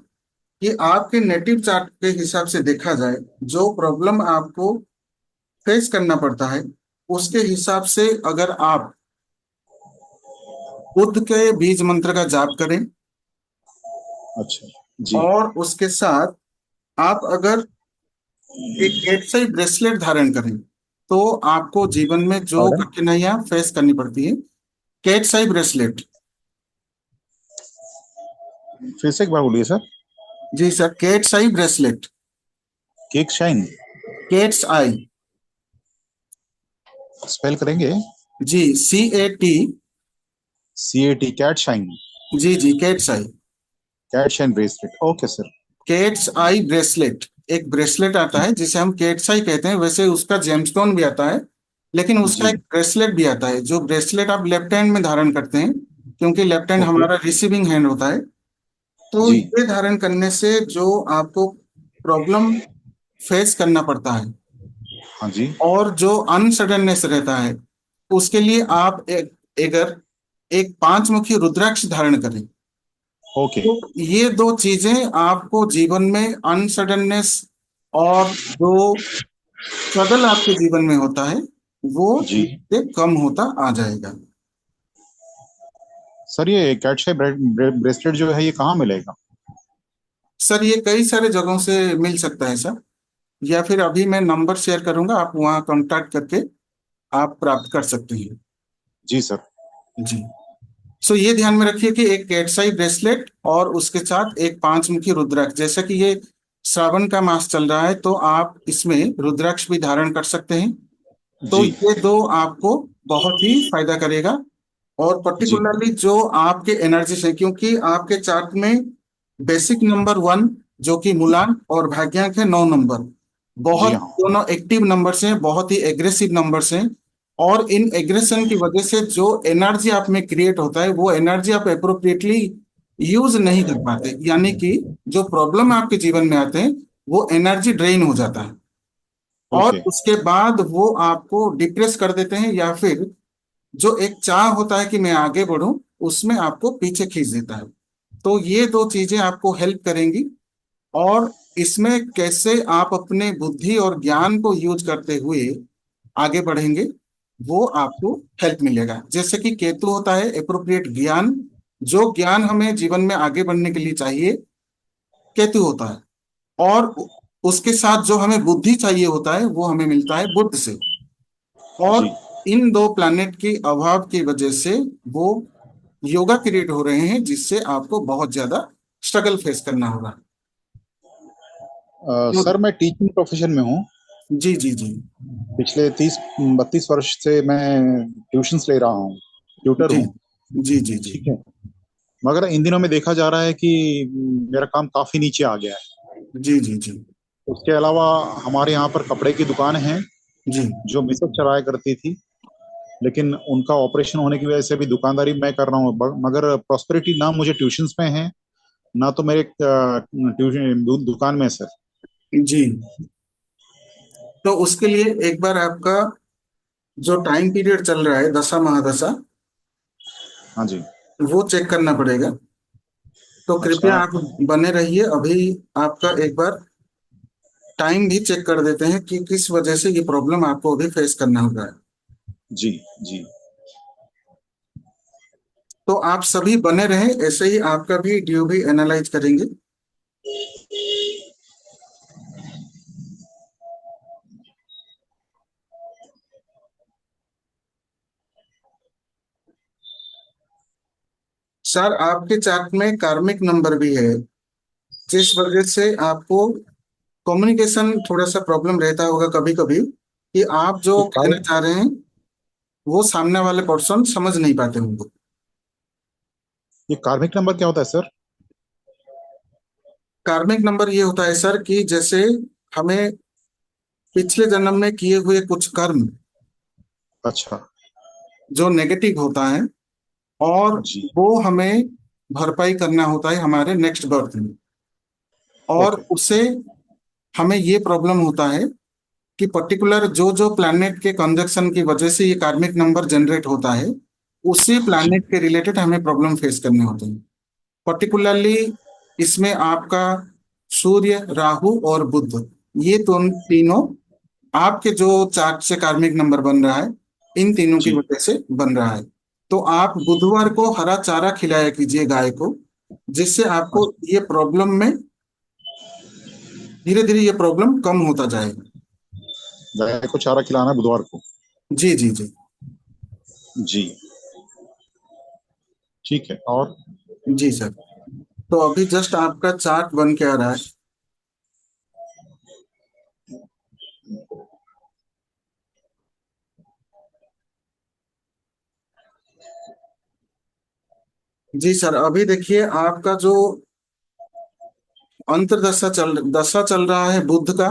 कि आपके नेटिव चार्ट के हिसाब से देखा जाए, जो प्रॉब्लम आपको फेस करना पड़ता है, उसके हिसाब से अगर आप बुद्ध के बीज मंत्र का जाप करें, अच्छा। जी। और उसके साथ आप अगर एक कैटसाई ब्रेसलेट धारण करें, तो आपको जीवन में जो Pardon? कठिनाइयां फेस करनी पड़ती है। Cat's eye bracelet. फिर से एक बार बोलिए सर। जी sir, cat's eye bracelet. Cake shine. Cat's eye. Spell करेंगे? जी, CAT। CAT, cat shine. जी जी, cat's eye. Cat shine bracelet, okay sir. Cat's eye bracelet, एक ब्रेसलेट आता है जिसे हम कैट्स आई कहते हैं। वैसे उसका जेमस्टोन भी आता है, लेकिन उसका जी। एक ब्रेसलेट भी आता है, जो ब्रेसलेट आप लेफ्ट हैंड में धारण करते हैं, क्योंकि लेफ्ट हैंड ओके। हमारा रिसीविंग हैंड होता है। तो जी। ये धारण करने से जो आपको प्रॉब्लम फेस करना पड़ता है, हाँ जी। और जो अनसडननेस रहता है, उसके लिए आप एक अगर एक 5 मुखी रुद्राक्ष धारण करें। ओके। तो ये दो चीजें आपको जीवन में अनसडननेस और जो स्ट्रगल आपके जीवन में होता है वो जी इससे कम होता आ जाएगा। सर, ये कैट शेप ब्रेसलेट जो है ये कहाँ मिलेगा? सर ये कई सारे जगहों से मिल सकता है सर, या फिर अभी मैं नंबर शेयर करूंगा, आप वहाँ कांटेक्ट करके आप प्राप्त कर सकते हैं। जी सर। जी। सो ये ध्यान में रखिए कि एक कैटसाई ब्रेसलेट और उसके साथ एक 5 मुखी रुद्राक्ष, जैसा कि ये श्रावण का मास चल रहा है तो आप इसमें रुद्राक्ष भी धारण कर सकते हैं। तो जी ये दो आपको बहुत ही फायदा करेगा। और जी पर्टिकुलरली जो आपके एनर्जी है, क्योंकि आपके चार्ट में बेसिक नंबर 1 जो कि मूलांक और भाग्यांक है 9 नंबर, जी बहुत हाँ। दोनों एक्टिव नंबर्स हैं, बहुत ही एग्रेसिव नंबर्स हैं। और इन एग्रेशन की वजह से जो एनर्जी आप में क्रिएट होता है वो एनर्जी आप अप्रोप्रिएटली यूज नहीं कर पाते, यानी कि जो प्रॉब्लम आपके जीवन में आते हैं वो एनर्जी ड्रेन हो जाता है और ओके। उसके बाद वो आपको डिप्रेस कर देते हैं, या फिर जो एक चाह होता है कि मैं आगे बढ़ूं उसमें आपको पीछे खींच देता है। तो ये दो चीजें आपको हेल्प करेंगी। और इसमें कैसे आप अपने बुद्धि और ज्ञान को यूज करते हुए आगे बढ़ेंगे वो आपको हेल्प मिलेगा। जैसे कि केतु होता है एप्रोप्रिएट ज्ञान, जो ज्ञान हमें जीवन में आगे बढ़ने के लिए चाहिए केतु होता है। और उसके साथ जो हमें बुद्धि चाहिए होता है वो हमें मिलता है बुध से। और जी इन दो प्लैनेट के अभाव की वजह से वो योगा क्रिएट हो रहे हैं, जिससे आपको बहुत ज्यादा स्ट्रगल फेस करना होगा। तो सर, मैं टीचिंग प्रोफेशन में हूँ। जी जी जी पिछले 30-32 वर्ष से मैं ट्यूशंस ले रहा हूँ, ट्यूटर जी हूँ। जी जी जी ठीक है। मगर इन दिनों में देखा जा रहा है कि मेरा काम काफी नीचे आ गया है। जी जी जी उसके अलावा हमारे यहाँ पर कपड़े की दुकान है जी जो मिसेज चलाया करती थी, लेकिन उनका ऑपरेशन होने की वजह से अभी दुकानदारी मैं कर रहा हूँ। मगर प्रॉस्पेरिटी ना मुझे ट्यूशंस में है, ना तो मेरे ट्यूशन दुकान में है सर। जी। तो उसके लिए एक बार आपका जो टाइम पीरियड चल रहा है दशा महादशा, हाँ जी। वो चेक करना पड़ेगा। तो अच्छा। कृपया आप बने रहिए, अभी आपका एक बार टाइम भी चेक कर देते हैं कि किस वजह से ये प्रॉब्लम आपको अभी फेस करना होगा। जी जी तो आप सभी बने रहें, ऐसे ही आपका भी ड्यू भी एनालाइज करेंगे। सर आपके चार्ट में कार्मिक नंबर भी है, जिस वजह से आपको कम्युनिकेशन थोड़ा सा प्रॉब्लम रहता होगा कभी कभी, कि आप जो ये कहना कार चाह रहे हैं वो सामने वाले पर्सन समझ नहीं पाते होंगे। ये कार्मिक नंबर क्या होता है सर? कार्मिक नंबर ये होता है सर कि जैसे हमें पिछले जन्म में किए हुए कुछ कर्म अच्छा। जो नेगेटिव होता है, और जी। वो हमें भरपाई करना होता है हमारे नेक्स्ट बर्थ में। और ओके। उससे हमें ये प्रॉब्लम होता है कि पर्टिकुलर जो जो प्लैनेट के कंजक्शन की वजह से ये कार्मिक नंबर जनरेट होता है, उसी जी प्लैनेट के रिलेटेड हमें प्रॉब्लम फेस करने होते हैं। पर्टिकुलरली इसमें आपका सूर्य, राहु और बुध, ये तीनों आपके जो चार्ट से कार्मिक नंबर बन रहा है, इन तीनों की जी वजह से बन रहा है। तो आप बुधवार को हरा चारा खिलाया कीजिए गाय को, जिससे आपको अच्छा। ये प्रॉब्लम में धीरे धीरे ये प्रॉब्लम कम होता जाएगा। गाय को चारा खिलाना है बुधवार को? जी जी जी जी ठीक है। और जी सर। तो अभी जस्ट आपका चार्ट बन के आ रहा है। जी सर, अभी देखिए आपका जो दशा चल रहा है बुध का,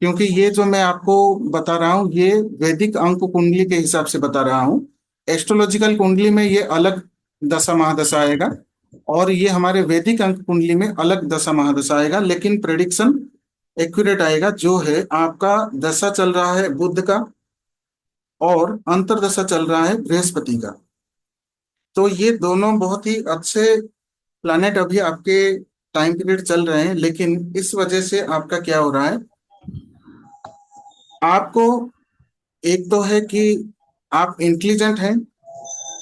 क्योंकि ये जो मैं आपको बता रहा हूँ ये वैदिक अंक कुंडली के हिसाब से बता रहा हूँ। एस्ट्रोलॉजिकल कुंडली में ये अलग दशा महादशा आएगा, और ये हमारे वैदिक अंक कुंडली में अलग दशा महादशा आएगा, लेकिन प्रेडिक्शन एक्यूरेट आएगा। जो है आपका दशा चल रहा है बुध का और अंतरदशा चल रहा है बृहस्पति का। तो ये दोनों बहुत ही अच्छे प्लैनेट अभी आपके टाइम पीरियड चल रहे हैं, लेकिन इस वजह से आपका क्या हो रहा है, आपको एक तो है कि आप इंटेलिजेंट हैं,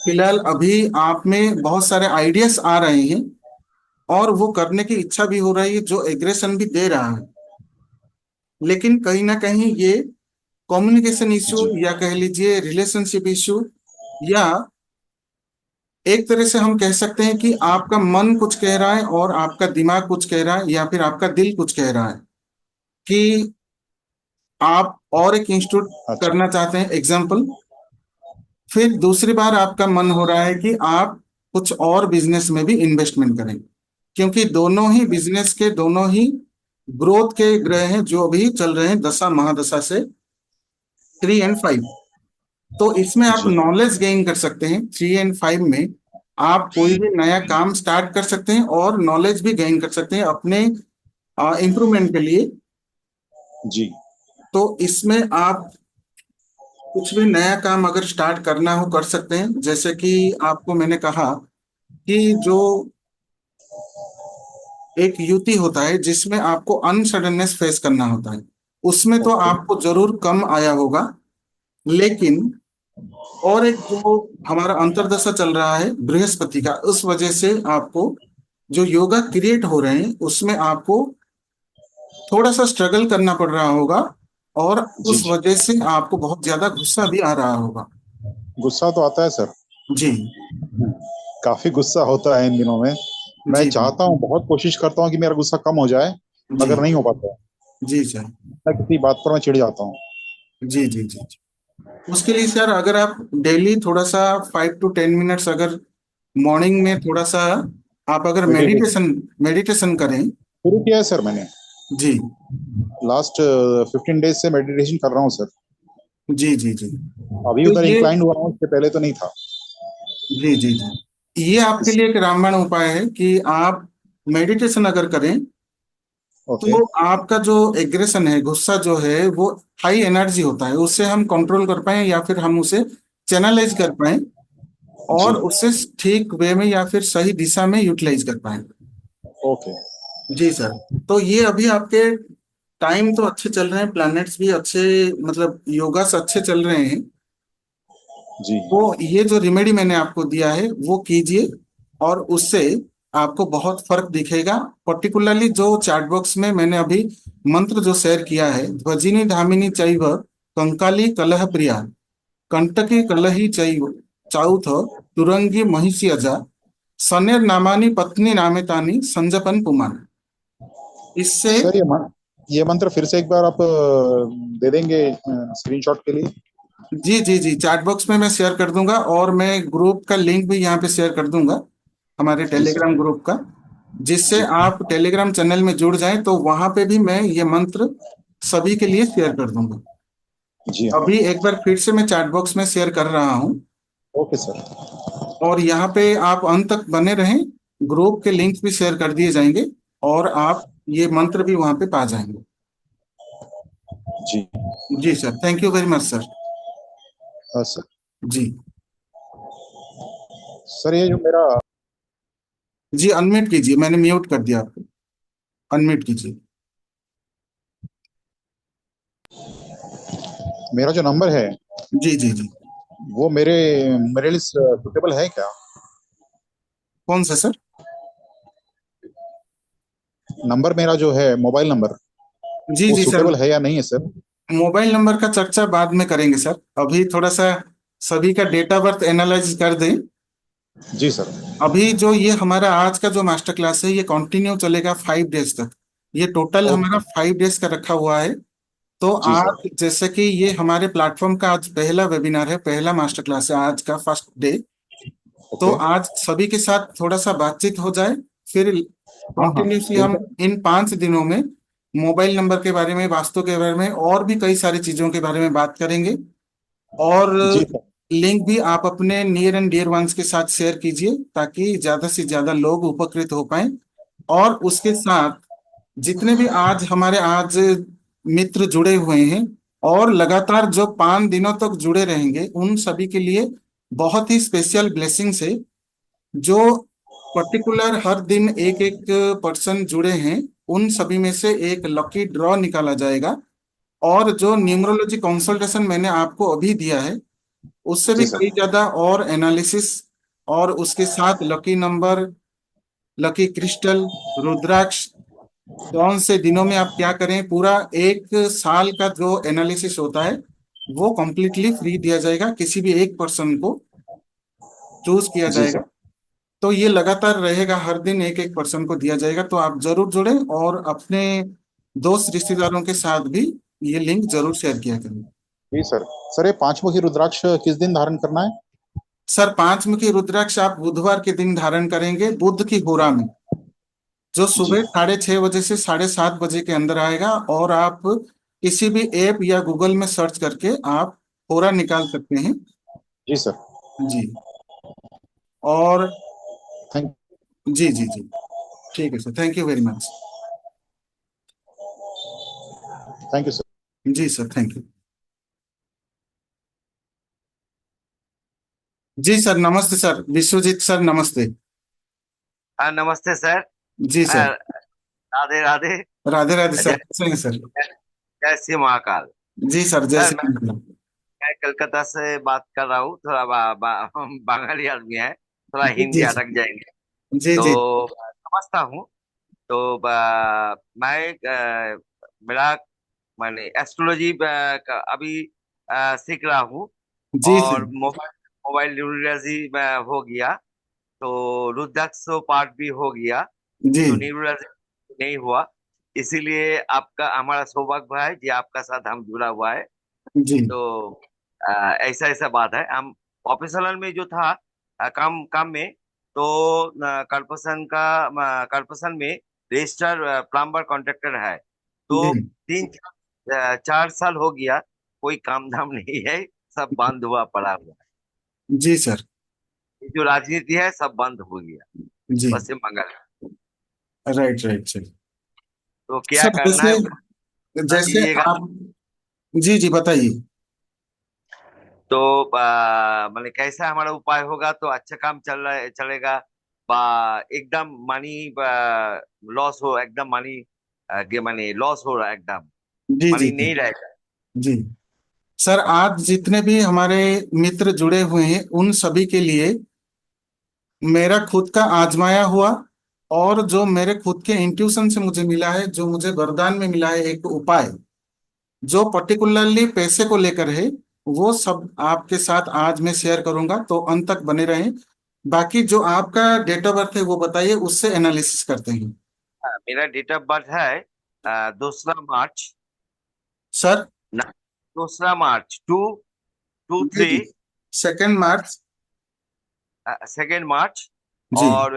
फिलहाल अभी आप में बहुत सारे आइडियाज आ रहे हैं और वो करने की इच्छा भी हो रही है, जो एग्रेशन भी दे रहा है। लेकिन कहीं ना कहीं ये कम्युनिकेशन इशू जी या कह लीजिए रिलेशनशिप इशू, या एक तरह से हम कह सकते हैं कि आपका मन कुछ कह रहा है और आपका दिमाग कुछ कह रहा है, या फिर आपका दिल कुछ कह रहा है कि आप और एक इंस्टीट्यूट अच्छा करना चाहते हैं एग्जाम्पल। फिर दूसरी बार आपका मन हो रहा है कि आप कुछ और बिजनेस में भी इन्वेस्टमेंट करें, क्योंकि दोनों ही बिजनेस के दोनों ही ग्रोथ के ग्रह हैं जो अभी चल रहे हैं दशा महादशा से 3 और 5। तो इसमें आप जी नॉलेज गेन कर सकते हैं। 3 और 5 में आप कोई भी नया काम स्टार्ट कर सकते हैं और नॉलेज भी गेन कर सकते हैं अपने इम्प्रूवमेंट के लिए। जी तो इसमें आप कुछ भी नया काम अगर स्टार्ट करना हो कर सकते हैं, जैसे कि आपको मैंने कहा कि जो एक युति होता है जिसमें आपको अनसडननेस फेस करना होता है, उसमें तो ओके आपको जरूर कम आया होगा। लेकिन और एक जो हमारा अंतर्दशा चल रहा है बृहस्पति का, उस वजह से आपको जो योगा क्रिएट हो रहे हैं उसमें आपको थोड़ा सा स्ट्रगल करना पड़ रहा होगा, और जी उस जी वजह से आपको बहुत ज्यादा गुस्सा भी आ रहा होगा। गुस्सा तो आता है सर। जी काफी गुस्सा होता है इन दिनों में। मैं जी जी चाहता हूँ, बहुत कोशिश करता हूँ कि मेरा गुस्सा कम हो जाए, जी मगर नहीं हो पाता है। जी सर। मैं किसी बात पर मैं चिढ़ जाता हूँ। जी जी जी जी। उसके लिए सर अगर आप डेली थोड़ा सा 5 to 10 मिनट्स अगर मॉर्निंग में थोड़ा सा आप अगर मेडिटेशन मेडिटेशन मेडिटेशन करें। शुरू किया है सर मैंने। जी लास्ट 15 डेज से मेडिटेशन कर रहा हूँ सर। जी जी जी। अभी तो उधर ये इंक्लाइंड हुआ हूँ, इससे पहले तो नहीं था। जी जी जी, ये आपके इस लिए एक रामबाण उपाय है कि आप मेडिटेशन अगर करें ओके तो आपका जो एग्रेशन है, गुस्सा जो है वो हाई एनर्जी होता है, उससे हम कंट्रोल कर पाए या फिर हम उसे चैनलाइज कर पाए जी और उससे ठीक वे में या फिर सही दिशा में यूटिलाइज कर पाए। ओके जी सर। तो ये अभी आपके टाइम तो अच्छे चल रहे हैं, प्लैनेट्स भी अच्छे, मतलब योगा से अच्छे चल रहे हैं। जी वो ये जो रिमेडी मैंने आपको दिया है वो कीजिए और उससे आपको बहुत फर्क दिखेगा। पर्टिकुलरली जो चैट बॉक्स में मैंने अभी मंत्र जो शेयर किया है, ध्वजिनी धामिनी चैव कंकाली कलह प्रिया कंटकी कलही चैव चाउथ तुरंगी महिषी अजा सनेर नामानी पत्नी नामेतानी संजपन पुमान। इससे सर, ये मंत्र फिर से एक बार आप दे देंगे स्क्रीनशॉट के लिए? जी जी जी, चैट बॉक्स में मैं शेयर कर दूंगा और मैं ग्रुप का लिंक भी यहाँ पे शेयर कर दूंगा, हमारे जी सर। टेलीग्राम ग्रुप का, जिससे जी आप टेलीग्राम चैनल में जुड़ जाएं तो वहां पे भी मैं ये मंत्र सभी के लिए शेयर कर दूंगा। जी हाँ। अभी एक बार फिर से मैं चैट बॉक्स में शेयर कर रहा हूँ ओके सर। और यहाँ पे आप अंत तक बने रहें, ग्रुप के लिंक भी शेयर कर दिए जाएंगे और आप ये मंत्र भी वहां पे पा जाएंगे। जी जी sir, thank you very much sir. Sir. जी सर, ये जो मेरा जी, अनम्यूट कीजिए, मैंने म्यूट कर दिया आपको, अनम्यूट कीजिए। मेरा जो नंबर है जी जी जी। वो मेरे मेरे लिए सुटेबल है क्या? कौन सा सर? नंबर मेरा जो है, मोबाइल नंबर, जी वो जी सर, सुटेबल है या नहीं है सर? मोबाइल नंबर का चर्चा बाद में करेंगे सर, अभी थोड़ा सा सभी का डेट ऑफ बर्थ एनालाइज कर दें। जी सर। अभी जो ये हमारा आज का जो मास्टर क्लास है ये कंटिन्यू चलेगा 5 डेज तक। ये टोटल हमारा ओके 5 डेज का रखा हुआ है। तो जी सर। आज जैसे कि ये हमारे प्लेटफॉर्म का आज पहला वेबिनार है, पहला मास्टर क्लास है आज का फर्स्ट डे। तो ओके। आज सभी के साथ थोड़ा सा बातचीत हो जाए, फिर हाँ हाँ, कंटिन्यूसली हम बिल्कुल। इन 5 दिनों में मोबाइल नंबर के बारे में, वास्तु के बारे में और भी कई सारी चीजों के बारे में बात करेंगे। और जी सर। लिंक भी आप अपने नियर एंड डियर वंस के साथ शेयर कीजिए ताकि ज्यादा से ज्यादा लोग उपकृत हो पाए। और उसके साथ जितने भी आज हमारे आज मित्र जुड़े हुए हैं और लगातार जो 5 दिनों तक जुड़े रहेंगे, उन सभी के लिए बहुत ही स्पेशल ब्लेसिंग्स है जो पर्टिकुलर हर दिन एक एक पर्सन जुड़े हैं, उन सभी में से एक लकी ड्रॉ निकाला जाएगा। और जो न्यूमरोलॉजी कंसल्टेशन मैंने आपको अभी दिया है, उससे भी जी सर। कई ज्यादा और एनालिसिस, और उसके साथ लकी नंबर, लकी क्रिस्टल, रुद्राक्ष, कौन से दिनों में आप क्या करें, पूरा एक साल का जो एनालिसिस होता है वो कंप्लीटली फ्री दिया जाएगा। किसी भी एक पर्सन को चूज किया जी जाएगा। सर। तो ये लगातार रहेगा, हर दिन एक एक पर्सन को दिया जाएगा। तो आप जरूर जुड़ें और अपने दोस्त रिश्तेदारों के साथ भी ये लिंक जरूर शेयर किया करें। जी सर। सर ये पांचमुखी रुद्राक्ष किस दिन धारण करना है? सर, पांचमुखी रुद्राक्ष आप बुधवार के दिन धारण करेंगे, बुध की होरा में, जो जी। सुबह 6:30 बजे से 7:30 बजे के अंदर आएगा। और आप किसी भी ऐप या गूगल में सर्च करके आप होरा निकाल सकते हैं। जी सर। जी। और थैंक जी जी जी, ठीक है sir, thank you very much. Thank you sir. जी सर, थैंक यू। जी सर, नमस्ते सर, विश्वजीत सर, नमस्ते। हाँ, नमस्ते सर। जी सर। राधे राधे। राधे राधे जय सर, कैसे हैं सर? जय श्री महाकाल। जी सर, जय सर, श्री राम। मैं कलकत्ता से बात कर रहा हूँ। थोड़ा हम बंगाली आदमी है, थोड़ा जी हिंदी जी अटक जाएंगे। जी जी तो समझता हूँ। तो मैं मेरा माने एस्ट्रोलॉजी अभी सीख रहा हूँ। जी सर। और मोबाइल मोबाइल न्यूरोलॉजी हो गया। तो रुद्राक्ष पाठ भी हो गया। जी तो न्यूरोलॉजी नहीं हुआ। इसीलिए आपका हमारा सौभाग्य है कि आपका साथ हम जुड़ा हुआ है। जी तो ऐसा ऐसा बात है। हम ऑफिशियल में जो था काम काम में, तो कॉर्पोरेशन में रजिस्टर प्लम्बर कॉन्ट्रैक्टर है। जी तो 4 साल हो गया, कोई काम धाम नहीं है। सब बंद हुआ पड़ा हुआ है। जी सर। ये जो राजनीति है सब बंद हो गया जी। पश्चिम बंगाल में। Right right sir. तो क्या सर, करना है जैसे बता जैसे दीजिएगा। आप, जी जी बताइए। तो माने कैसा हमारा उपाय होगा तो अच्छा काम चलेगा। बा एकदम मनी लॉस हो, एकदम मनी माने लॉस हो रहा, एकदम जी जी मनी जी नहीं रहेगा। जी सर, आज जितने भी हमारे मित्र जुड़े हुए हैं, उन सभी के लिए मेरा खुद का आजमाया हुआ, और जो मेरे खुद के इंट्यूशन से मुझे मिला है, जो मुझे वरदान में मिला है, एक उपाय जो पर्टिकुलरली पैसे को लेकर है, वो सब आपके साथ आज मैं शेयर करूंगा। तो अंत तक बने रहें। बाकी जो आपका डेट ऑफ बर्थ है वो बताइए, उससे एनालिसिस करते हैं। मेरा डेट ऑफ बर्थ है 2 मार्च। सर। 2 मार्च, 2 जी थ्री जी, 2 मार्च। 2 मार्च। जी। और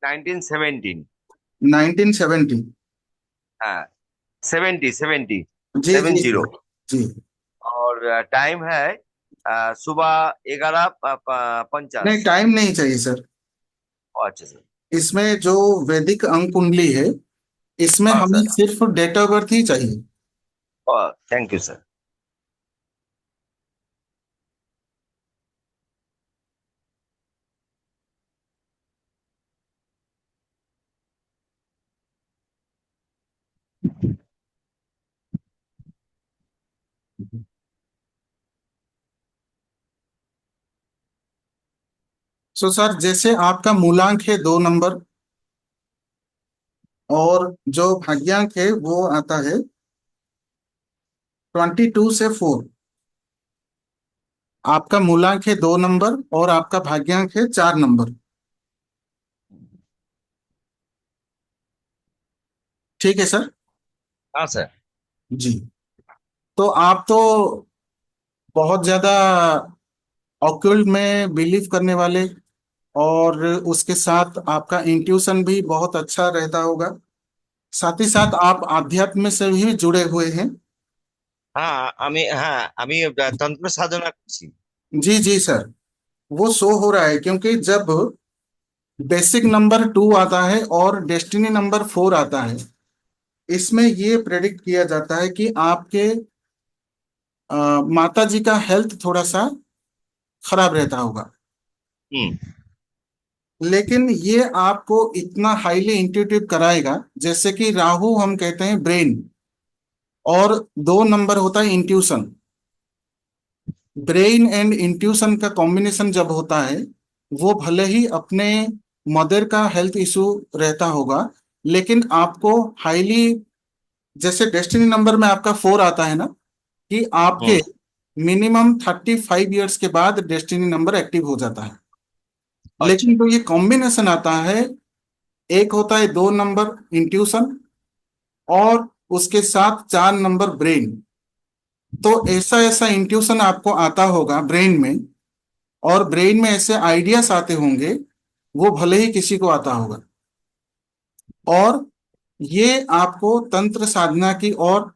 1917। 1970। हाँ, 70 जी सेवन जी जी जीरो जी। और टाइम है सुबह 11:50। नहीं, टाइम नहीं चाहिए सर। अच्छा सर। इसमें जो वैदिक अंक कुंडली है, इसमें हाँ हमें सर। सिर्फ डेट ऑफ बर्थ ही चाहिए। Thank you sir. So sir, जैसे आपका मूलांक है 2 नंबर, और जो भाग्यांक है वो आता है 22 से 4। आपका मूलांक है 2 नंबर और आपका भाग्यांक है 4 नंबर। ठीक है सर। हाँ सर। जी। तो आप तो बहुत ज्यादा ऑक्यूल्ट में बिलीव करने वाले, और उसके साथ आपका इंट्यूशन भी बहुत अच्छा रहता होगा। साथ ही साथ आप आध्यात्म से भी जुड़े हुए हैं। আমি তন্ত্র সাধনা করছি। जी जी सर, वो शो हो रहा है, क्योंकि जब बेसिक नंबर 2 आता है और डेस्टिनी नंबर 4 आता है, इसमें ये प्रेडिक्ट किया जाता है कि आपके माता जी का हेल्थ थोड़ा सा खराब रहता होगा। হুম। लेकिन ये आपको इतना हाईली इंट्यूटिव कराएगा, जैसे कि राहु हम कहते हैं ब्रेन, और 2 नंबर होता है इंट्यूशन। ब्रेन एंड इंट्यूशन का कॉम्बिनेशन जब होता है, वो भले ही अपने मदर का हेल्थ इशू रहता होगा, लेकिन आपको हाईली, जैसे डेस्टिनी नंबर में आपका 4 आता है ना, कि आपके मिनिमम 35 ईयर्स के बाद डेस्टिनी नंबर एक्टिव हो जाता है। अच्छा। लेकिन जो ये कॉम्बिनेशन आता है, एक होता है 2 नंबर इंट्यूशन, और उसके साथ 4 नंबर ब्रेन। तो ऐसा ऐसा इंट्यूशन आपको आता होगा ब्रेन में, और ब्रेन में ऐसे आइडियाज आते होंगे, वो भले ही किसी को आता होगा। और ये आपको तंत्र साधना की, और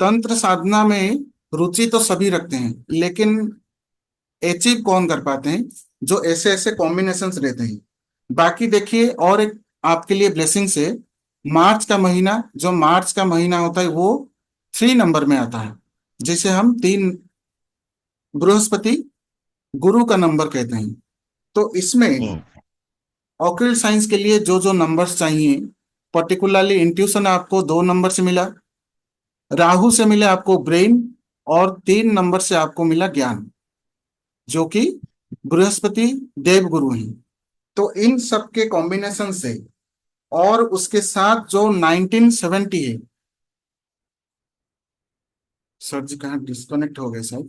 तंत्र साधना में रुचि तो सभी रखते हैं, लेकिन अचीव कौन कर पाते हैं, जो ऐसे ऐसे कॉम्बिनेशंस रहते हैं। बाकी देखिए, और एक आपके लिए ब्लेसिंग्स है। मार्च का महीना होता है, वो 3 नंबर में आता है, जिसे हम 3, बृहस्पति गुरु का नंबर कहते हैं। तो इसमें ऑक्यूल साइंस के लिए जो जो नंबर्स चाहिए, पर्टिकुलरली इंट्यूशन आपको 2 नंबर से मिला, राहु से मिले आपको ब्रेन, और 3 नंबर से आपको मिला ज्ञान, जो कि बृहस्पति देवगुरु हैं। तो इन सब के कॉम्बिनेशन से, और उसके साथ जो 1970 है। सर जी कहाँ डिस्कनेक्ट हो गए सर?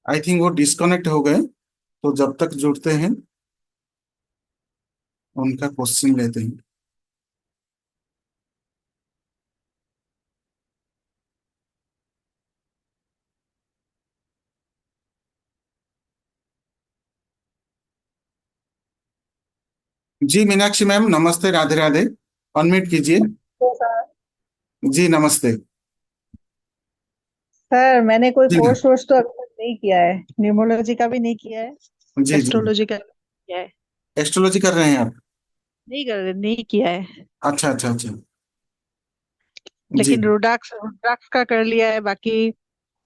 आई थिंक वो डिस्कनेक्ट हो गए, तो जब तक जुड़ते हैं उनका क्वेश्चन लेते हैं। जी मीनाक्षी मैम, नमस्ते, राधे राधे। अनम्यूट कीजिए। तो सर जी नमस्ते। सर, मैंने कोई जी मैम। कोर्स वोर्स तो अभी तक नहीं किया है। न्यूमरोलॉजी का भी नहीं किया है, जी जी। एस्ट्रोलॉजी का भी नहीं किया है। एस्ट्रोलॉजी कर रहे हैं आप? नहीं किया है। अच्छा अच्छा अच्छा। जी लेकिन रुद्राक्ष रुद्राक्ष का कर लिया है, बाकी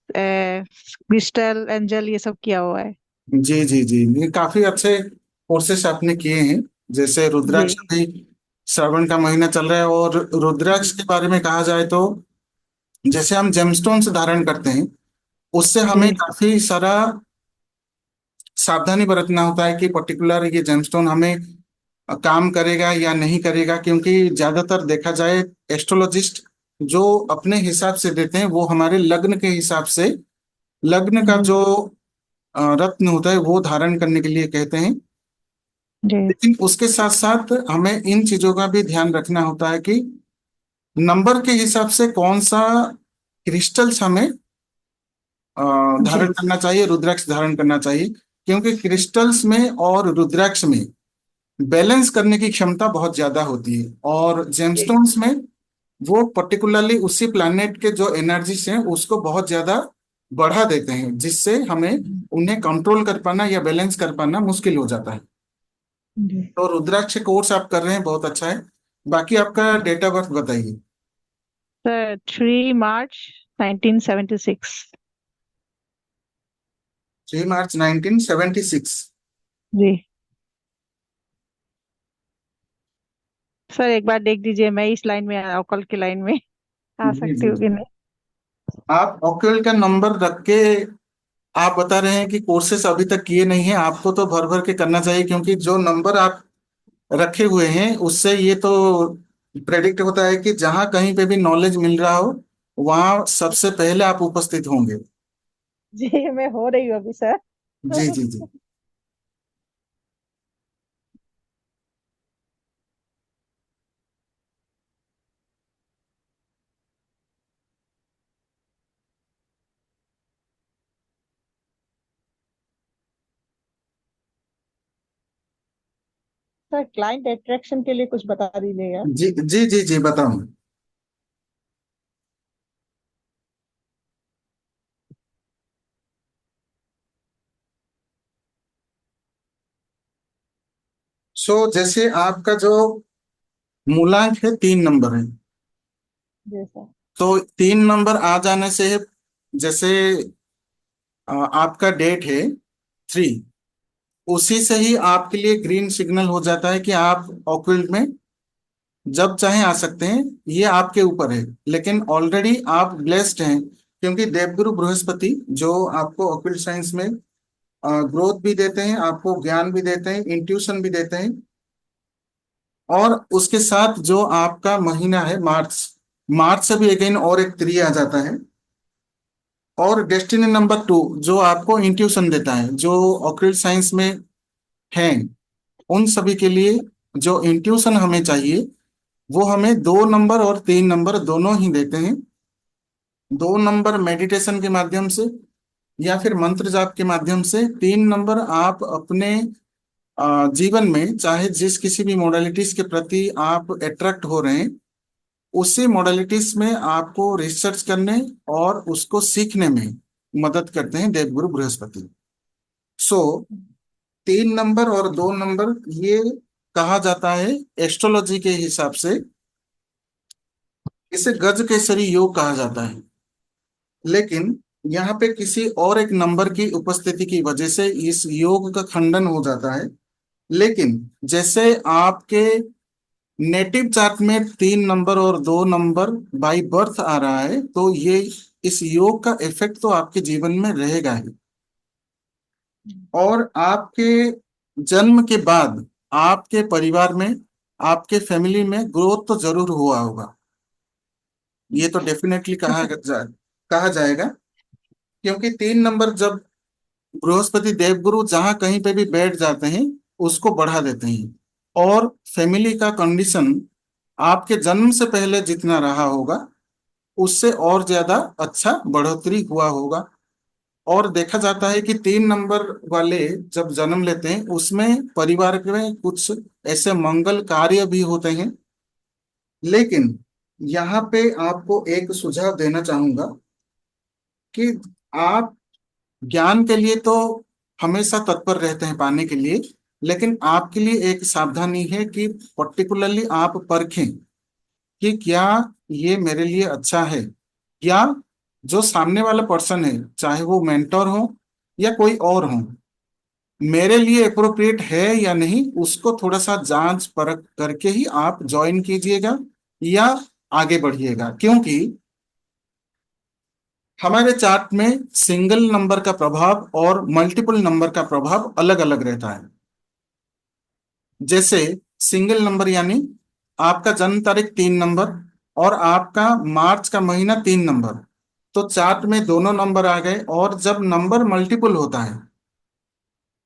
क्रिस्टल एंजल ये सब किया हुआ है। जी जी जी, ये काफी अच्छे कोर्सेस आपने किए हैं। जैसे जी रुद्राक्ष भी, श्रावण का महीना चल रहा है, और रुद्राक्ष के बारे में कहा जाए तो, जैसे हम जेमस्टोन्स धारण करते हैं, उससे हमें जी काफी सारा सावधानी बरतना होता है कि पर्टिकुलर ये जेमस्टोन हमें काम करेगा या नहीं करेगा, क्योंकि ज्यादातर देखा जाए एस्ट्रोलॉजिस्ट जो अपने हिसाब से देते हैं, वो हमारे लग्न के हिसाब से, लग्न का जी जो रत्न होता है वो धारण करने के लिए कहते हैं। जी लेकिन उसके साथ साथ हमें इन चीजों का भी ध्यान रखना होता है कि नंबर के हिसाब से कौन सा क्रिस्टल्स हमें जी धारण करना चाहिए, रुद्राक्ष धारण करना चाहिए। क्योंकि क्रिस्टल्स में और रुद्राक्ष में बैलेंस करने की क्षमता बहुत ज्यादा होती है, और जी जेमस्टोन्स में वो पर्टिकुलरली उसी प्लैनेट के जो एनर्जीज हैं उसको बहुत ज्यादा बढ़ा देते हैं, जिससे हमें उन्हें कंट्रोल कर पाना या बैलेंस कर पाना मुश्किल हो जाता है। जी। तो रुद्राक्ष कोर्स आप कर रहे हैं, बहुत अच्छा है। बाकी आपका डेट ऑफ बर्थ बताइए। सर 3 मार्च 1976। 3 मार्च 1976। जी सर, एक बार देख दीजिए, मैं इस लाइन में अकल की लाइन में आ जी सकती जी हूँ जी। कि नहीं। आप ऑक्यूल का नंबर रख के, आप बता रहे हैं कि कोर्सेस अभी तक किए नहीं है, आपको तो भर भर के करना चाहिए, क्योंकि जो नंबर आप रखे हुए हैं उससे ये तो प्रेडिक्ट होता है कि जहां कहीं पे भी नॉलेज मिल रहा हो, वहां सबसे पहले आप उपस्थित होंगे। जी, मैं हो रही हूँ अभी सर। जी जी जी। सर, क्लाइंट अट्रैक्शन के लिए कुछ बता दीजिएगा। जी जी जी जी, बताऊं। सो जैसे आपका जो मूलांक है 3 नंबर है, जी सर। तो 3 नंबर आ जाने से, जैसे आपका डेट है 3, उसी से ही आपके लिए ग्रीन सिग्नल हो जाता है कि आप ऑक्विल्ट में जब चाहे आ सकते हैं। ये आपके ऊपर है, लेकिन ऑलरेडी आप ब्लेस्ड हैं, क्योंकि देवगुरु बृहस्पति जो आपको ऑक्विल्ट साइंस में ग्रोथ भी देते हैं, आपको ज्ञान भी देते हैं, इंट्यूशन भी देते हैं। और उसके साथ जो आपका महीना है मार्च, मार्च से भी अगेन और एक 3 आ जाता है। और डेस्टिनी नंबर 2 जो आपको इंट्यूशन देता है, जो ऑक्विल्ट साइंस में है, उन सभी के लिए जो इंट्यूशन हमें चाहिए वो हमें 2 नंबर और 3 नंबर दोनों ही देते हैं। 2 नंबर मेडिटेशन के माध्यम से या फिर मंत्र जाप के माध्यम से, 3 नंबर आप अपने जीवन में चाहे जिस किसी भी मोडालिटीज के प्रति आप अट्रैक्ट हो रहे हैं, उसी मोडालिटीज में आपको रिसर्च करने और उसको सीखने में मदद करते हैं देवगुरु बृहस्पति। सो 3 नंबर और 2 नंबर ये कहा जाता है एस्ट्रोलॉजी के हिसाब से, इसे गज केसरी योग कहा जाता है। लेकिन यहाँ पे किसी और एक नंबर की उपस्थिति की वजह से इस योग का खंडन हो जाता है। लेकिन जैसे आपके नेटिव चार्ट में 3 नंबर और 2 नंबर बाई बर्थ आ रहा है, तो ये इस योग का इफेक्ट तो आपके जीवन में रहेगा ही। और आपके जन्म के बाद आपके परिवार में, आपके फैमिली में ग्रोथ तो जरूर हुआ होगा, ये तो डेफिनेटली कहा जाएगा। क्योंकि 3 नंबर जब बृहस्पति देवगुरु जहां कहीं पे भी बैठ जाते हैं उसको बढ़ा देते हैं। और फैमिली का कंडीशन आपके जन्म से पहले जितना रहा होगा उससे और ज्यादा अच्छा बढ़ोतरी हुआ होगा। और देखा जाता है कि 3 नंबर वाले जब जन्म लेते हैं उसमें परिवार में कुछ ऐसे मंगल कार्य भी होते हैं। लेकिन यहाँ पे आपको एक सुझाव देना चाहूंगा कि आप ज्ञान के लिए तो हमेशा तत्पर रहते हैं पाने के लिए, लेकिन आपके लिए एक सावधानी है कि पर्टिकुलरली आप परखें कि क्या ये मेरे लिए अच्छा है, या जो सामने वाला पर्सन है चाहे वो मेंटर हो या कोई और हो, मेरे लिए अप्रोप्रिएट है या नहीं, उसको थोड़ा सा जांच परख करके ही आप ज्वाइन कीजिएगा या आगे बढ़िएगा। क्योंकि हमारे चार्ट में सिंगल नंबर का प्रभाव और मल्टीपल नंबर का प्रभाव अलग अलग रहता है। जैसे सिंगल नंबर यानी आपका जन्म तारीख 3 नंबर और आपका मार्च का महीना 3 नंबर, तो चार्ट में दोनों नंबर आ गए। और जब नंबर मल्टीपल होता है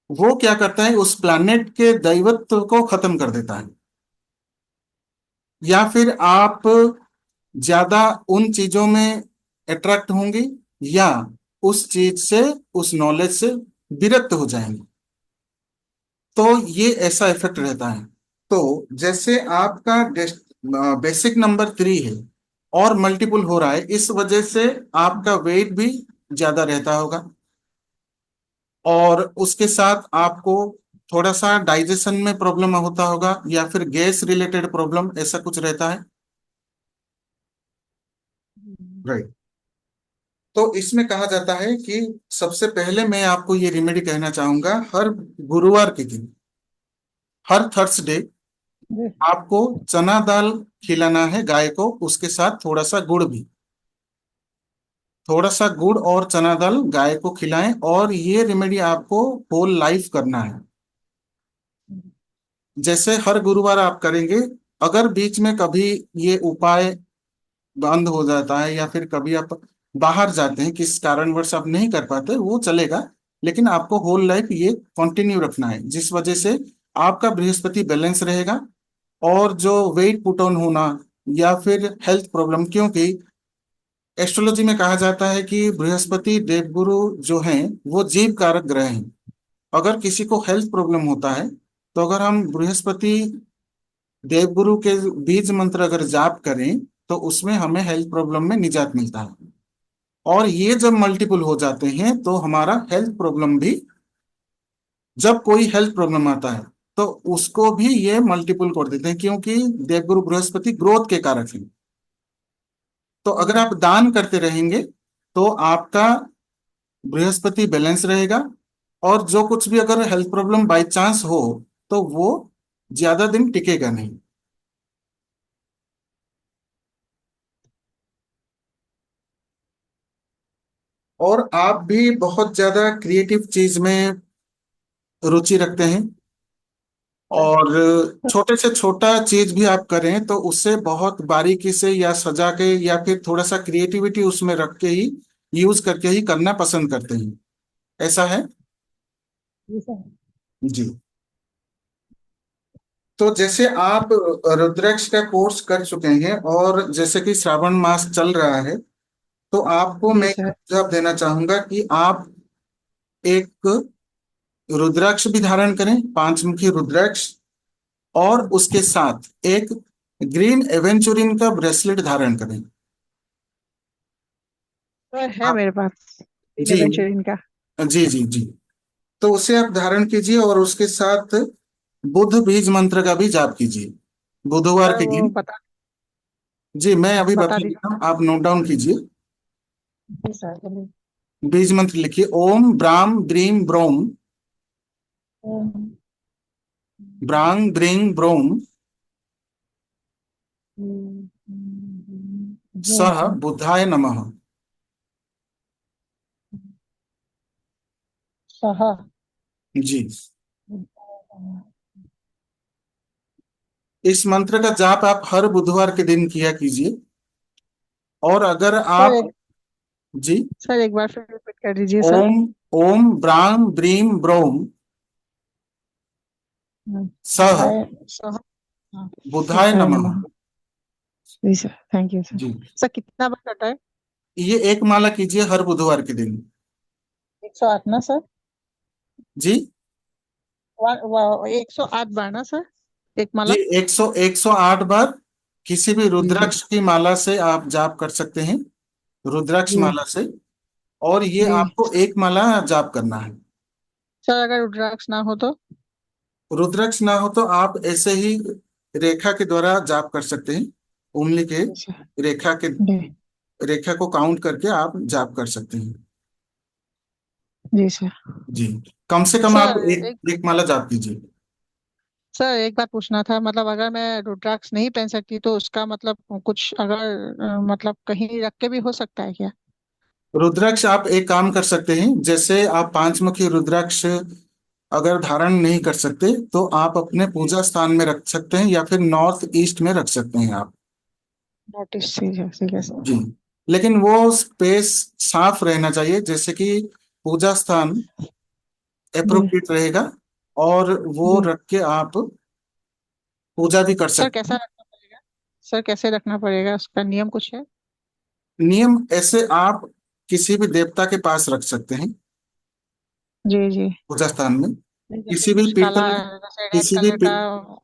वो क्या करता है, उस प्लैनेट के दैवत्व को खत्म कर देता है, या फिर आप ज्यादा उन चीजों में अट्रैक्ट होंगे या उस चीज से, उस नॉलेज से विरक्त हो जाएंगे। तो ये ऐसा इफेक्ट रहता है। तो जैसे आपका बेसिक नंबर 3 है और मल्टीपल हो रहा है, इस वजह से आपका वेट भी ज्यादा रहता होगा। और उसके साथ आपको थोड़ा सा डाइजेशन में प्रॉब्लम होता होगा या फिर गैस रिलेटेड प्रॉब्लम, ऐसा कुछ रहता है, राइट। तो इसमें कहा जाता है कि सबसे पहले मैं आपको ये रेमेडी कहना चाहूंगा, हर गुरुवार के दिन, हर थर्सडे आपको चना दाल खिलाना है गाय को, उसके साथ थोड़ा सा गुड़ भी, थोड़ा सा गुड़ और चना दाल गाय को खिलाएं। और ये रेमेडी आपको होल लाइफ करना है। जैसे हर गुरुवार आप करेंगे, अगर बीच में कभी ये उपाय बंद हो जाता है या फिर कभी आप बाहर जाते हैं, किस कारणवश आप नहीं कर पाते, वो चलेगा, लेकिन आपको होल लाइफ ये कंटिन्यू रखना है, जिस वजह से आपका बृहस्पति बैलेंस रहेगा। और जो वेट पुट ऑन होना या फिर हेल्थ प्रॉब्लम, क्योंकि एस्ट्रोलॉजी में कहा जाता है कि बृहस्पति देवगुरु जो हैं वो जीव कारक ग्रह हैं। अगर किसी को हेल्थ प्रॉब्लम होता है तो अगर हम बृहस्पति देवगुरु के बीज मंत्र अगर जाप करें तो उसमें हमें हेल्थ प्रॉब्लम में निजात मिलता है। और ये जब मल्टीपल हो जाते हैं तो हमारा हेल्थ प्रॉब्लम भी, जब कोई हेल्थ प्रॉब्लम आता है तो उसको भी ये मल्टीपल कर देते हैं, क्योंकि देवगुरु बृहस्पति ग्रोथ के कारक हैं। तो अगर आप दान करते रहेंगे तो आपका बृहस्पति बैलेंस रहेगा, और जो कुछ भी अगर हेल्थ प्रॉब्लम बाय चांस हो तो वो ज्यादा दिन टिकेगा नहीं। और आप भी बहुत ज्यादा क्रिएटिव चीज में रुचि रखते हैं, और छोटे से छोटा चीज भी आप करें तो उससे बहुत बारीकी से या सजा के या फिर थोड़ा सा क्रिएटिविटी उसमें रख के ही, यूज करके ही करना पसंद करते हैं, ऐसा है? जी सर। जी। तो जैसे आप रुद्राक्ष का कोर्स कर चुके हैं और जैसे कि श्रावण मास चल रहा है, तो आपको जी मैं सर। सुझाव देना चाहूंगा कि आप एक रुद्राक्ष भी धारण करें, पांचमुखी रुद्राक्ष, और उसके साथ एक ग्रीन एवेंचुरिन का ब्रेसलेट धारण करें। सर है आप मेरे पास जी इलेवन का। जी जी जी। तो उसे आप धारण कीजिए और उसके साथ बुध बीज मंत्र का भी जाप कीजिए बुधवार सर के वो दिन। जी, मैं अभी बता बता दीजिए। देता हूँ, आप नोट डाउन कीजिए। जी सर बोलिए। बीज मंत्र लिखिए, ओम ब्राम ब्रीम ब्रोम, ओम ब्रांग ब्रिंग ब्रोम, ब्रूम, सह बुद्धाय नमः। सहा। जी। इस मंत्र का जाप आप हर बुधवार के दिन किया कीजिए। और अगर सर आप, जी, सर एक बार फिर रिपीट कर दीजिए सर। ओम ओम ब्रांग ब्रीम ब्रोम, सह बुधाय सहा। हाँ, बुधाय बुधाय नमः। नमः। जी सर, थैंक यू सर। जी, सर कितना बार करता है? ये एक माला कीजिए हर बुधवार के दिन। 108 ना सर? जी 108 बार ना सर, एक जी, माला? 108 बार किसी भी जी जी रुद्राक्ष की माला से आप जाप कर सकते हैं, रुद्राक्ष जी माला से। और ये जी। आपको एक माला जाप करना है। सर अगर रुद्राक्ष ना हो तो? रुद्राक्ष ना हो तो आप ऐसे ही रेखा के द्वारा जाप कर सकते हैं, उंगली के जी सर। रेखा के, जी रेखा को काउंट करके आप जाप कर सकते हैं। जी सर। जी, कम से कम आप सर एक एक एक माला जाप कीजिए। सर एक बात पूछना था, मतलब अगर मैं रुद्राक्ष नहीं पहन सकती तो उसका मतलब कुछ अगर मतलब कहीं रख के भी हो सकता है क्या? रुद्राक्ष आप एक काम कर सकते हैं, जैसे आप पांचमुखी रुद्राक्ष अगर धारण नहीं कर सकते तो आप अपने पूजा स्थान में रख सकते हैं या फिर नॉर्थ ईस्ट में रख सकते हैं आप। नोटिस, ठीक है जी, सर। लेकिन वो स्पेस साफ रहना चाहिए, जैसे कि पूजा स्थान जी अप्रोप्रिएट रहेगा, और वो जी। रख के आप पूजा भी कर सर सकते कैसा हैं। रखना पड़ेगा? सर कैसे रखना पड़ेगा, उसका नियम कुछ है? नियम ऐसे, आप किसी भी देवता के पास रख सकते हैं जी जी। पूजा स्थान में। नहीं, जैसे किसी भी कुछ काला, पीतल, जैसे रेड किसी भी कलर का।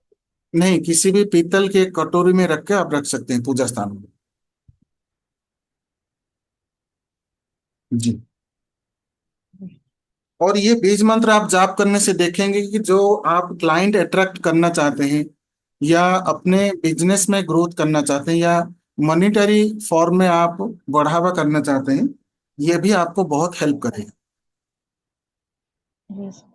नहीं, किसी भी पीतल के कटोरी में रख के आप रख सकते हैं पूजा स्थान में। जी। और ये बीज मंत्र आप जाप करने से देखेंगे कि जो आप क्लाइंट अट्रैक्ट करना चाहते हैं, या अपने बिजनेस में ग्रोथ करना चाहते हैं, या मॉनिटरी फॉर्म में आप बढ़ावा करना चाहते हैं, ये भी आपको बहुत हेल्प करेगा। जी सर।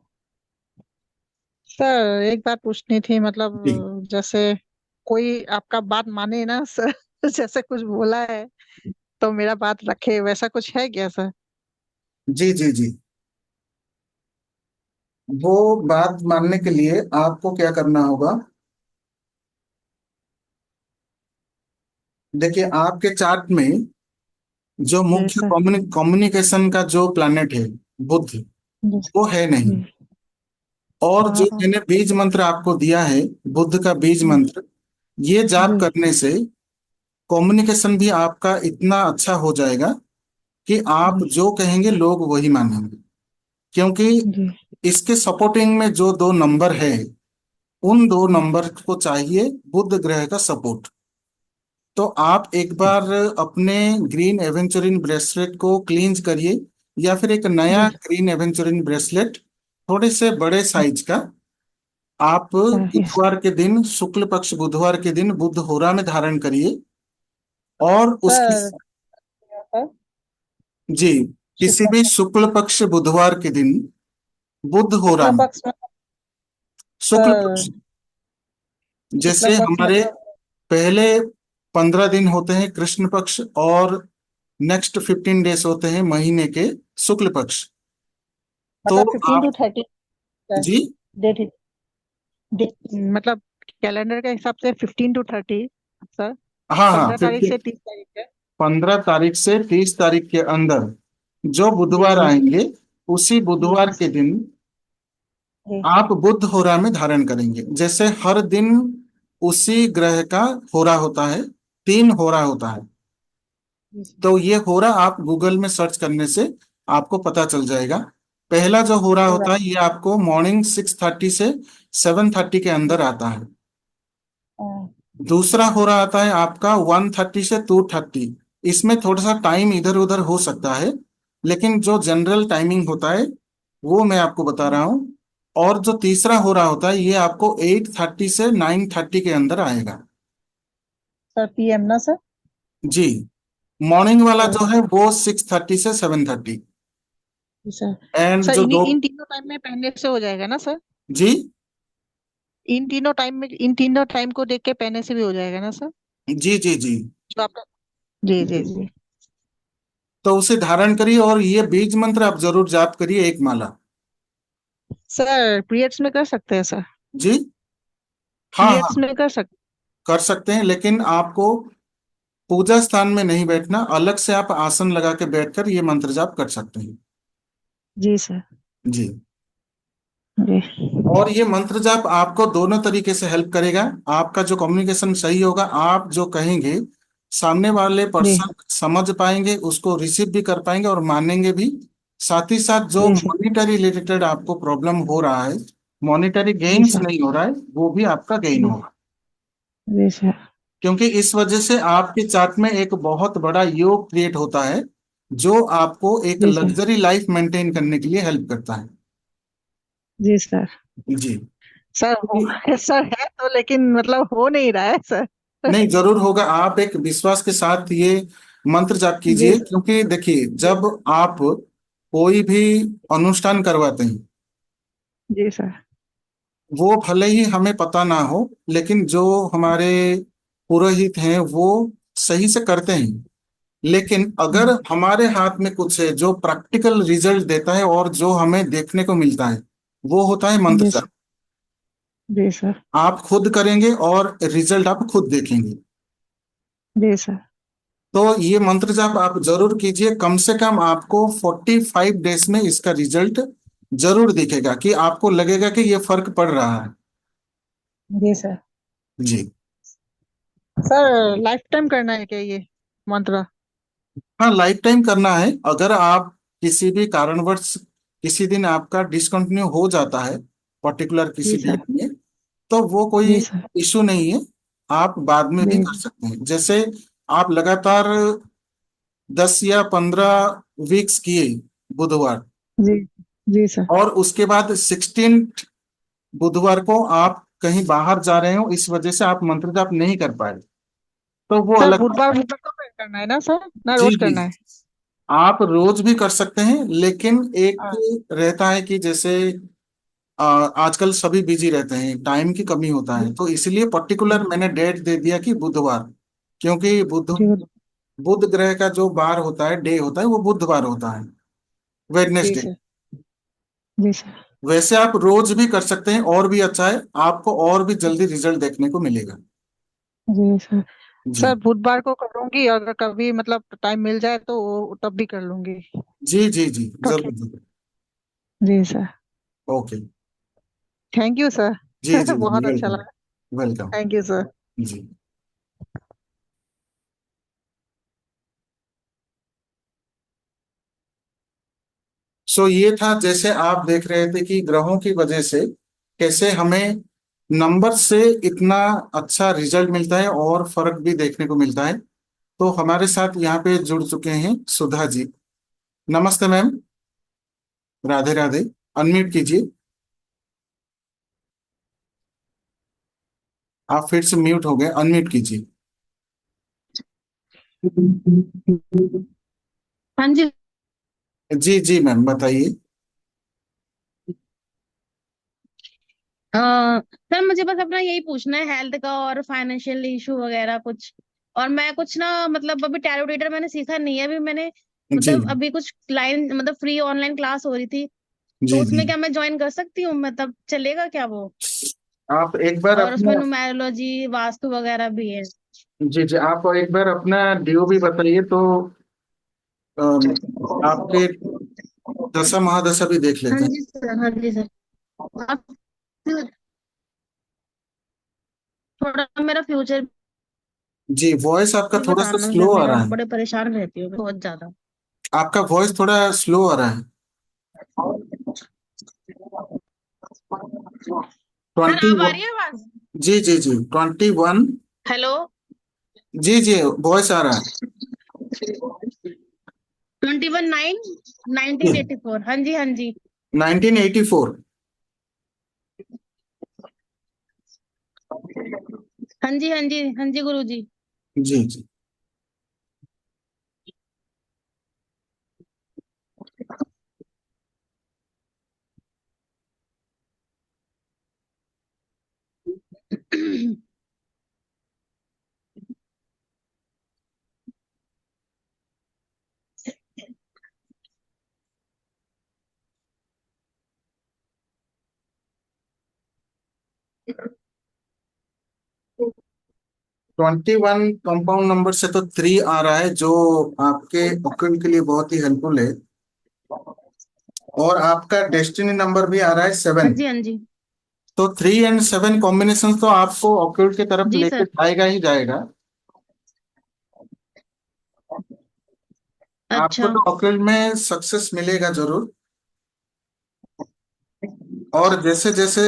सर एक बात पूछनी थी, मतलब जी जैसे कोई आपका बात माने ना सर, जैसे कुछ बोला है तो मेरा बात रखे, वैसा कुछ है क्या सर? जी जी जी। वो बात मानने के लिए आपको क्या करना होगा, देखिए आपके चार्ट में जो जी मुख्य सर। कम्युनिकेशन का जो प्लैनेट है, बुध, जी वो है नहीं। जी। और जो हाँ। मैंने बीज मंत्र आपको दिया है, बुद्ध का बीज जी मंत्र, ये जाप जी करने से कम्युनिकेशन भी आपका इतना अच्छा हो जाएगा कि आप जी जो कहेंगे लोग वही मानेंगे। क्योंकि जी इसके सपोर्टिंग में जो दो नंबर है, उन दो नंबर को चाहिए बुध ग्रह का सपोर्ट। तो आप एक बार अपने ग्रीन एवेंचुरिन ब्रेसलेट को क्लींज करिए, या फिर एक नया जी। ग्रीन एवेंचुरिन ब्रेसलेट थोड़े से बड़े साइज का आप यस। बुधवार के दिन, शुक्ल पक्ष बुधवार के दिन बुध होरा में धारण करिए। और उसकी, सर सर। जी, किसी भी शुक्ल पक्ष बुधवार के दिन बुध हो शुक्ल रहा है। पक्ष में शुक्ल सर, पक्ष शुक्ल जैसे पक्ष हमारे मतलब पहले 15 दिन होते हैं कृष्ण पक्ष और नेक्स्ट 15 डेज होते हैं महीने के शुक्ल पक्ष। तो 15 आप to 30 जी डेट डेट मतलब कैलेंडर के हिसाब से 15 to 30 सर, हाँ हाँ 15 तारीख से 30 तारीख है। 15 तारीख से 30 तारीख के अंदर जो जी बुधवार जी आएंगे उसी जी बुधवार के दिन जी आप बुध होरा में धारण करेंगे। जैसे हर दिन उसी ग्रह का होरा होता है, 3 होरा होता है। जी तो ये होरा आप गूगल में सर्च करने से आपको पता चल जाएगा। पहला जो होरा होता है ये आपको मॉर्निंग 6:30 से 7:30 के अंदर आता है। हाँ, दूसरा हो रहा आता है आपका 1:30 से 2:30। इसमें थोड़ा सा टाइम इधर उधर हो सकता है, लेकिन जो जनरल टाइमिंग होता है वो मैं आपको बता रहा हूँ। और जो तीसरा हो रहा होता है ये आपको 8:30 से 9:30 के अंदर आएगा। सर PM ना सर। जी, मॉर्निंग वाला तो जो है वो 6:30 से 7:30। जी सर, एंड सर जो दो इन तीनों टाइम में पहनने से हो जाएगा ना सर? जी इन तीनों टाइम को देख के पहनने से भी हो जाएगा ना सर? जी जी जी। जो आपका जी जी जी तो उसे धारण करिए और ये बीज मंत्र आप जरूर जाप करिए, एक माला। सर पीरियड्स में कर सकते हैं सर? जी हाँ पीरियड्स हाँ, में कर सकते कर सकते हैं, लेकिन आपको पूजा स्थान में नहीं बैठना, अलग से आप आसन लगा के बैठकर ये मंत्र जाप कर सकते हैं। जी सर जी। जी और ये मंत्र जाप आपको दोनों तरीके से हेल्प करेगा। आपका जो कम्युनिकेशन सही होगा, आप जो कहेंगे सामने वाले जी पर्सन समझ पाएंगे, उसको रिसीव भी कर पाएंगे और मानेंगे भी। साथ ही साथ जो जी सर मॉनिटरी रिलेटेड आपको प्रॉब्लम हो रहा है, मॉनिटरी जी गेन्स सर नहीं हो रहा है, वो भी आपका गेन जी होगा। जी सर क्योंकि इस वजह से आपके चार्ट में एक बहुत बड़ा योग क्रिएट होता है जो आपको एक जी सर लग्जरी लाइफ मेंटेन करने के लिए हेल्प करता है। जी सर जी। सर सर है तो, लेकिन मतलब हो नहीं रहा है सर। नहीं, जरूर होगा। आप एक विश्वास के साथ ये मंत्र जाप जी कीजिए, क्योंकि देखिए जब आप कोई भी अनुष्ठान करवाते हैं, जी सर वो भले ही हमें पता ना हो, लेकिन जो हमारे पुरोहित हैं वो सही से करते हैं। लेकिन अगर हमारे हाथ में कुछ है जो प्रैक्टिकल रिजल्ट देता है और जो हमें देखने को मिलता है, वो होता है मंत्र जी जाप। सर जी सर आप खुद करेंगे और रिजल्ट आप खुद देखेंगे। जी सर तो ये मंत्र जाप आप जरूर कीजिए। कम से कम आपको 45 डेज में इसका रिजल्ट जरूर दिखेगा, कि आपको लगेगा कि ये फर्क पड़ रहा है। जी सर जी सर लाइफ टाइम करना है क्या ये मंत्र? हाँ, लाइफ टाइम करना है। अगर आप किसी भी कारणवश किसी दिन आपका डिसकंटिन्यू हो जाता है पर्टिकुलर जी किसी सर डेट में, तो वो कोई जी सर इशू नहीं है। आप बाद में भी जी कर सकते हैं। जैसे आप लगातार 10 या 15 वीक्स किए बुधवार, जी जी सर और उसके बाद 16 बुधवार को आप कहीं बाहर जा रहे हो, इस वजह से आप मंत्र जाप नहीं कर पाए, तो वो सर अलग बात बुधवार है। बुधवार को नहीं करना है ना सर, ना जी रोज जी, करना है? आप रोज भी कर सकते हैं, लेकिन एक हाँ रहता है कि जैसे आजकल सभी बिजी रहते हैं, टाइम की कमी होता है, तो इसलिए जी पर्टिकुलर मैंने डेट दे दिया कि बुधवार। क्योंकि जी बुध ग्रह का जो बार होता है, डे होता है, वो बुधवार होता है, जी वेडनेसडे। सर जी सर वैसे आप रोज भी कर सकते हैं और भी अच्छा है, आपको और भी जल्दी रिजल्ट देखने को मिलेगा। जी सर जी सर बुधवार को करूंगी, अगर कभी मतलब टाइम मिल जाए तो तब भी कर लूंगी। जी जी जी, ओके जरूर जरूर। जी sir, okay. Thank you sir. जी जी जी, बहुत अच्छा वेलकम। लगा। वेलकम। Thank you sir. जी। सो ये था, जैसे आप देख रहे थे कि ग्रहों की वजह से कैसे हमें नंबर से इतना अच्छा रिजल्ट मिलता है और फर्क भी देखने को मिलता है। तो हमारे साथ यहाँ पे जुड़ चुके हैं सुधा जी। नमस्ते मैम। राधे राधे। अनम्यूट कीजिए। आप फिर से म्यूट हो गए, अनम्यूट कीजिए। हाँ जी जी जी मैम बताइए। सर मुझे बस अपना यही पूछना है हेल्थ का और फाइनेंशियल इशू वगैरह कुछ। और मैं कुछ ना मतलब अभी टैरो रीडर मैंने सीखा नहीं है। अभी मैंने जी मतलब अभी कुछ लाइन मतलब फ्री ऑनलाइन क्लास हो रही थी, तो जी जी। उसमें क्या मैं ज्वाइन कर सकती हूँ? मतलब चलेगा क्या वो? आप एक बार और उसमें अपना, न्यूमेरोलॉजी वास्तु वगैरह भी है। जी जी, आप एक बार अपना ड्यू भी बताइए तो आपके दशा महादशा भी देख हाँ लेते हैं। जी सर, हाँ जी सर। आप थोड़ा मेरा फ्यूचर जी, वॉइस आपका भी थोड़ा सा बताना स्लो सर, आ मेरा रहा है। बड़े परेशान रहती हूँ बहुत ज्यादा। आपका वॉइस थोड़ा स्लो आ रहा है। सर 20, अब आ रही है आवाज? जी जी जी, 21। हेलो। जी जी, वॉइस आ रहा है। 21/9 जी, 1984, हाँ जी हाँ जी। 1984। हाँ जी हाँ जी हाँ जी गुरु जी। जी जी। 21 कंपाउंड नंबर से तो 3 आ रहा है, जो आपके ऑक्यूल के लिए बहुत ही हेल्पफुल है। और आपका डेस्टिनी नंबर भी आ रहा है हाँ 7। जी हाँ जी। तो 3 और 7 कॉम्बिनेशन तो आपको ऑक्यूल की तरफ जी लेके सर। जाएगा ही जाएगा। आपको अच्छा। तो ऑक्यूल में सक्सेस मिलेगा जरूर। और जैसे जैसे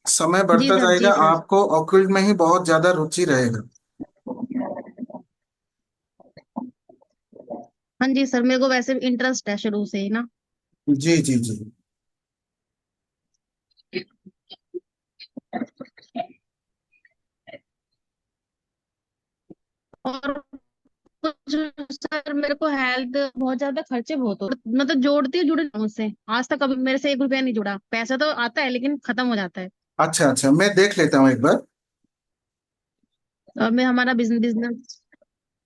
समय जी बढ़ता सर जाएगा जी सर। आपको ऑक्यूल में ही बहुत ज्यादा रुचि रहेगा। हाँ जी सर, मेरे को वैसे भी इंटरेस्ट है शुरू से ही ना। जी जी जी। और कुछ सर मेरे को हेल्थ बहुत ज्यादा खर्चे बहुत हो मतलब जोड़ती हूँ, जुड़े मुझसे आज तक कभी मेरे से 1 रुपया नहीं जुड़ा। पैसा तो आता है लेकिन खत्म हो जाता है। अच्छा अच्छा, मैं देख लेता हूँ एक बार। और मैं हमारा बिजनेस बिजनेस।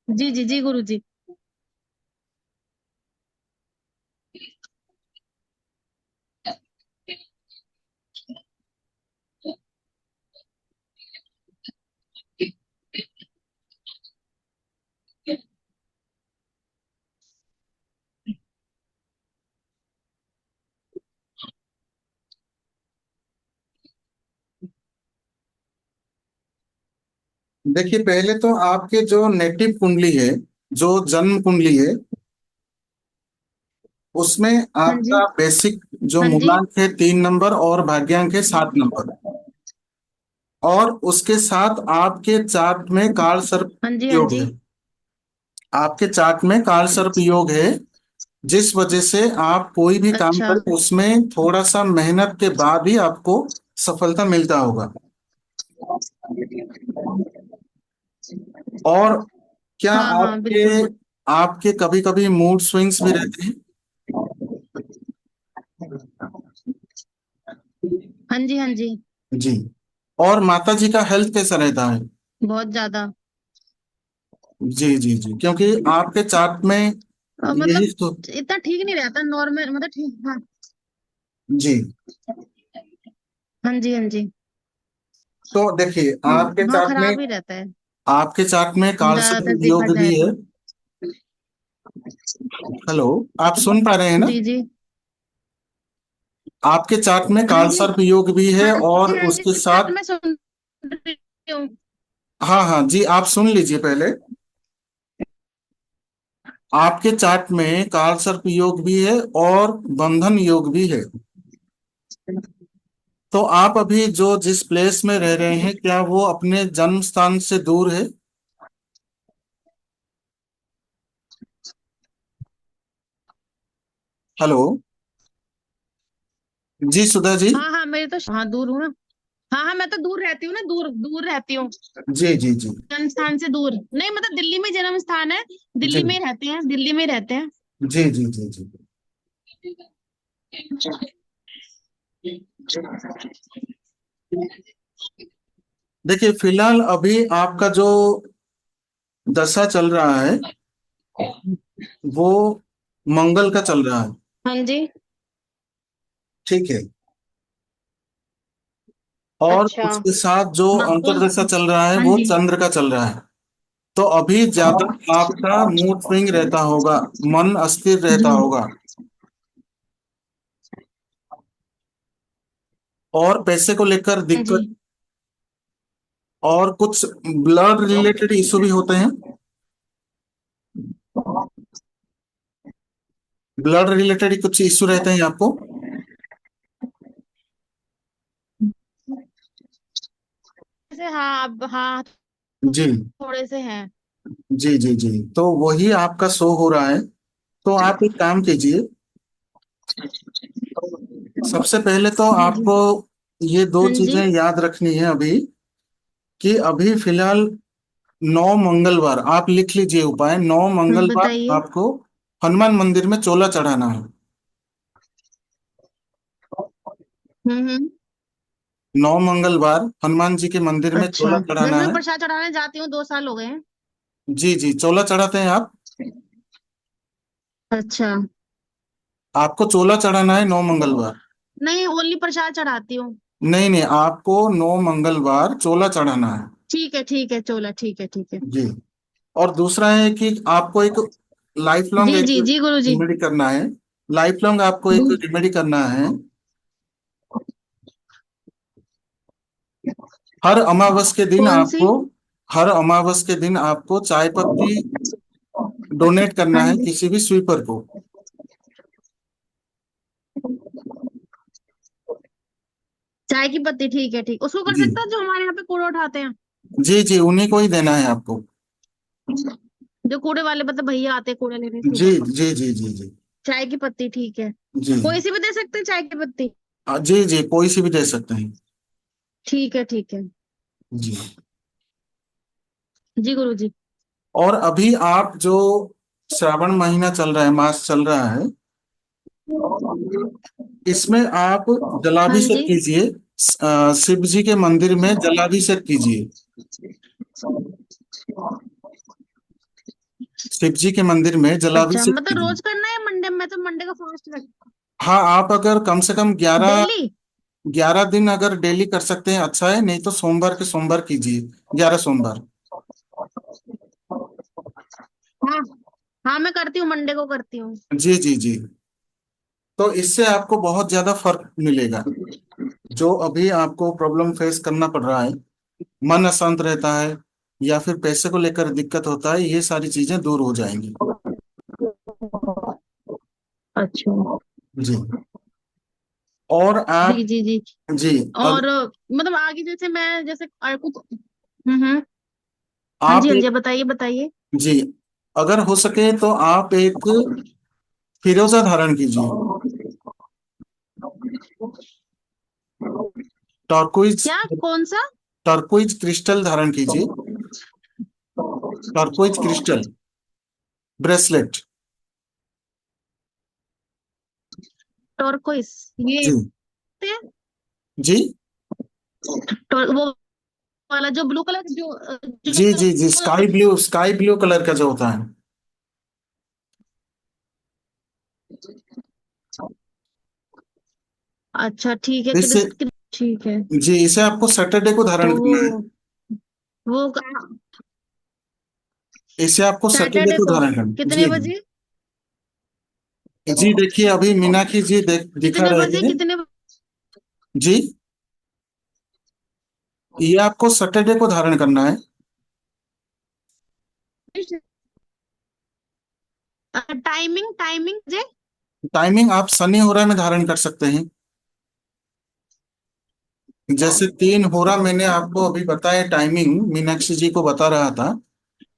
जी जी जी गुरु जी। देखिए, पहले तो आपके जो नेटिव कुंडली है, जो जन्म कुंडली है, उसमें हाँ जी आपका बेसिक जो हाँ जी मूलांक है 3 नंबर और भाग्यांक है 7 नंबर। और उसके साथ आपके चार्ट में काल सर्प हाँ जी हाँ योग जी। है। आपके चार्ट में काल सर्प योग है, जिस वजह से आप कोई भी काम अच्छा। करें उसमें थोड़ा सा मेहनत के बाद ही आपको सफलता मिलता होगा। और क्या हाँ हाँ आपके बिल्कुल। आपके कभी कभी मूड स्विंग्स भी रहते हैं? हाँ जी हाँ जी। जी। और माता जी का हेल्थ कैसा रहता है? बहुत ज्यादा। जी जी जी, क्योंकि आपके चार्ट में यही मतलब तो। इतना ठीक नहीं रहता, नॉर्मल मतलब ठीक। हाँ जी। हाँ जी हाँ जी। तो देखिए, आपके हाँ चार्ट में खराब ही रहता है कालसर्प ज्यादातर देखा योग जाए भी है। तो। हेलो, आप सुन पा रहे हैं ना? जी जी आपके चार्ट में हाँ जी कालसर्प योग भी है हाँ और जी हाँ जी उसके सर, साथ, मैं सुन रही हूँ। हाँ हाँ जी, आप सुन लीजिए पहले। आपके चार्ट में कालसर्प योग भी है और बंधन योग भी है। तो आप अभी जो जिस प्लेस में रह रहे हैं, क्या वो अपने जन्म स्थान से दूर है? हेलो। जी सुधा जी। हाँ हाँ मेरे तो हाँ दूर हूँ ना। हाँ हाँ मैं तो दूर रहती हूँ ना, दूर दूर रहती हूँ। जी जी जी जन्म स्थान से दूर नहीं, मतलब दिल्ली में जन्म स्थान है। जी दिल्ली में ही रहते हैं, दिल्ली में ही रहते हैं। जी जी जी जी। देखिए फिलहाल अभी आपका जो दशा चल रहा है वो मंगल का चल रहा है। हाँ जी। ठीक है। और अच्छा। उसके साथ जो मंगल। अंतर्दशा चल रहा है हाँ वो जी। चंद्र का चल रहा है। तो अभी ज्यादा आपका मूड स्विंग रहता होगा, मन अस्थिर रहता जी होगा, और पैसे को लेकर हाँ जी। दिक्कत, और कुछ ब्लड रिलेटेड इशू भी होते हैं। ब्लड रिलेटेड कुछ इशू रहते हैं आपको। जैसे हाँ हाँ, जी थोड़े से हैं। जी जी जी, तो वही आपका शो हो रहा है। तो आप एक काम कीजिए, सबसे पहले तो जी जी। आपको ये दो हाँ जी। चीजें याद रखनी है अभी, कि अभी फिलहाल 9 मंगलवार आप लिख लीजिए उपाय। 9 मंगलवार बताइए। आपको हनुमान मंदिर में चोला चढ़ाना है। हम्म। 9 मंगलवार हनुमान जी के मंदिर में अच्छा, चोला वैसे चढ़ाना मैं है। प्रसाद चढ़ाने जाती हूँ, 2 साल हो गए हैं। जी जी, चोला चढ़ाते हैं आप। अच्छा। आपको चोला चढ़ाना है 9 मंगलवार। नहीं, ओनली प्रसाद चढ़ाती हूँ। नहीं नहीं, आपको 9 मंगलवार चोला चढ़ाना है। ठीक है ठीक है, चोला ठीक है ठीक है। जी। और दूसरा है कि आपको एक लाइफ लॉन्ग जी एक जी जी गुरु जी। रेमेडी करना है। लाइफ लॉन्ग आपको एक रेमेडी करना है। हर अमावस के दिन कौन सी? आपको, हर अमावस के दिन आपको चाय पत्ती डोनेट करना हाँ है जी। किसी भी स्वीपर को। चाय की पत्ती, ठीक है ठीक, उसको कर जी सकता है जो हमारे यहाँ पे कूड़ा उठाते हैं? जी जी, उन्हीं को ही देना है आपको। जो कूड़े वाले मतलब भैया आते हैं कूड़ा लेने जी सुबह। जी जी जी जी चाय की पत्ती, ठीक है। जी। कोई सी भी दे सकते हैं चाय की पत्ती? जी जी, कोई सी भी दे सकते हैं। ठीक है ठीक है। जी। जी गुरु जी। और अभी आप जो श्रावण महीना चल रहा है, मास चल रहा है, इसमें आप हाँ जलाभिषेक जी। कीजिए। शिव जी के मंदिर में जलाभिषेक कीजिए। शिव जी के मंदिर में अच्छा, जलाभिषेक मतलब कीजिए। रोज करना है मंडे में? तो मंडे का फास्ट रख। हाँ, आप अगर कम से कम ग्यारह डेली? 11 दिन अगर डेली कर सकते हैं अच्छा है, नहीं तो सोमवार के सोमवार कीजिए, 11 सोमवार। हाँ हाँ, मैं करती हूँ, मंडे को करती हूँ। जी जी जी। तो इससे आपको बहुत ज्यादा फर्क मिलेगा। जो अभी आपको प्रॉब्लम फेस करना पड़ रहा है, मन अशांत रहता है या फिर पैसे को लेकर दिक्कत होता है, ये सारी चीजें दूर हो जाएंगी। अच्छा। जी। और जी आप, जी जी। जी, और मतलब आगे जैसे मैं जैसे और कुछ। हम्म। हाँ जी आप हाँ जी, एक, बताइए बताइए। जी, अगर हो सके तो आप एक फिरोजा धारण कीजिए। टर्कोइज, क्या? कौन सा? टर्कोइज क्रिस्टल धारण कीजिए। Turquoise crystal bracelet. टॉर्कोइस? ये जी होते हैं? जी वो वाला जो ब्लू कलर जो जी जी जी, जो स्काई ब्लू कलर का जो होता है। अच्छा ठीक है, इससे, ठीक है। जी, इसे आपको सैटरडे को तो धारण करना है। वो इसे आपको सैटरडे सैटरडे को को धारण करना, कितने जी बजे? जी। देखिए अभी मीनाक्षी जी दिखा कितने रहे बजे हैं। कितने जी, ये आपको सैटरडे को धारण करना है। बजे? टाइमिंग टाइमिंग जे? टाइमिंग आप शनि होरा में धारण कर सकते हैं। जैसे 3 होरा मैंने आपको अभी बताया, टाइमिंग मीनाक्षी जी को बता रहा था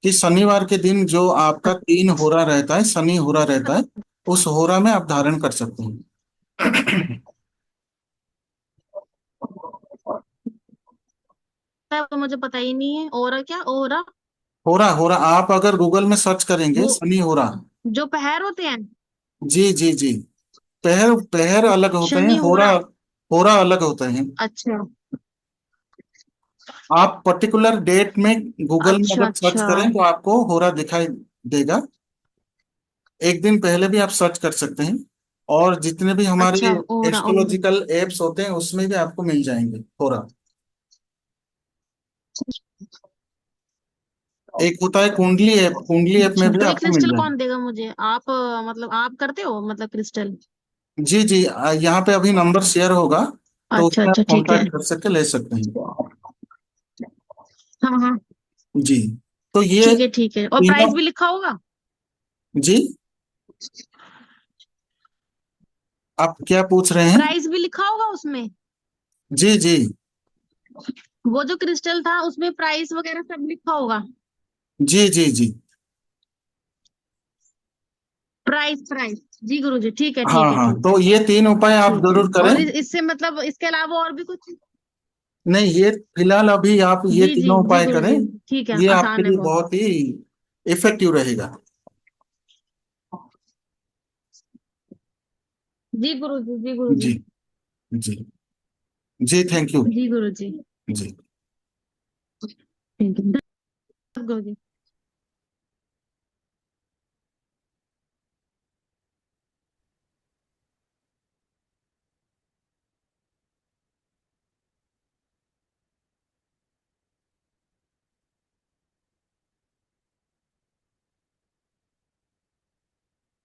कि शनिवार के दिन जो आपका 3 होरा रहता है, शनि होरा रहता है, उस होरा में आप धारण कर सकते हैं। तो मुझे पता ही नहीं है। और क्या ओरा? होरा, होरा आप अगर गूगल में सर्च करेंगे वो शनि होरा। जो पैर होते हैं? जी जी जी पैर पैर अलग होते हैं, शनि हो होरा रहा। होरा अलग होते हैं। अच्छा आप पर्टिकुलर डेट में गूगल में अच्छा अगर सर्च अच्छा करें तो आपको होरा दिखाई देगा। एक दिन पहले भी आप सर्च कर सकते हैं, और जितने भी हमारे अच्छा। ओरा ओरा। एस्ट्रोलॉजिकल एप्स होते हैं उसमें भी आपको मिल जाएंगे होरा। एक होता है कुंडली ऐप, कुंडली ऐप में अच्छा भी तो ये आपको मिल क्रिस्टल जाएगा। कौन देगा मुझे? आप मतलब आप करते हो मतलब क्रिस्टल? जी जी, यहाँ पे अभी नंबर शेयर होगा, तो अच्छा उसमें आप अच्छा ठीक है। कांटेक्ट कर सकते, ले सकते हैं। हाँ हाँ जी, तो ये ठीक है ठीक है। और तीनों। प्राइस भी लिखा होगा? जी, आप क्या पूछ रहे हैं? प्राइस भी लिखा होगा उसमें? जी जी वो जो क्रिस्टल था उसमें प्राइस वगैरह सब लिखा होगा? जी जी जी। Price price. जी गुरुजी ठीक है हाँ ठीक है हाँ, ठीक है तो ये तीन उपाय आप ठीक है। जरूर करें। और इससे मतलब इसके अलावा और भी कुछ? नहीं, ये फिलहाल अभी आप ये जी जी तीनों जी उपाय करें, गुरुजी ठीक है। ये आपके आसान है लिए बहुत। बहुत ही इफेक्टिव रहेगा। जी गुरुजी जी गुरुजी। जी जी जी, थैंक यू। जी गुरुजी जी। थैंक यू गुरुजी।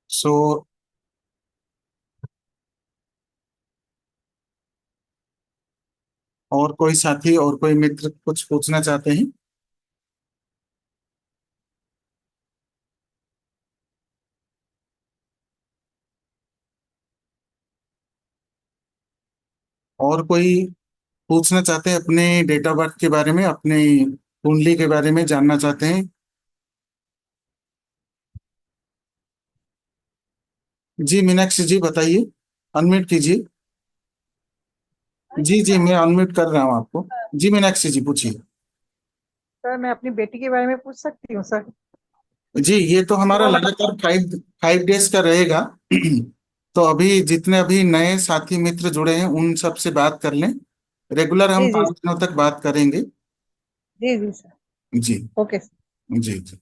सो और कोई साथी और कोई मित्र कुछ पूछना चाहते हैं? और कोई पूछना चाहते हैं अपने डेट ऑफ बर्थ के बारे में, अपने कुंडली के बारे में जानना चाहते हैं? जी मीनाक्षी जी बताइए, अनम्यूट कीजिए। जी जी, मैं अनम्यूट कर रहा हूँ आपको। जी मीनाक्षी जी पूछिए। सर मैं अपनी बेटी के बारे में पूछ सकती हूँ सर? जी, ये तो हमारा वो मतलब लगातार 5 डेज का रहेगा। तो अभी जितने अभी नए साथी मित्र जुड़े हैं उन सब से बात कर लें। रेगुलर हम जी जी 5 दिनों तक बात करेंगे। जी जी सर। जी ओके सर। जी जी।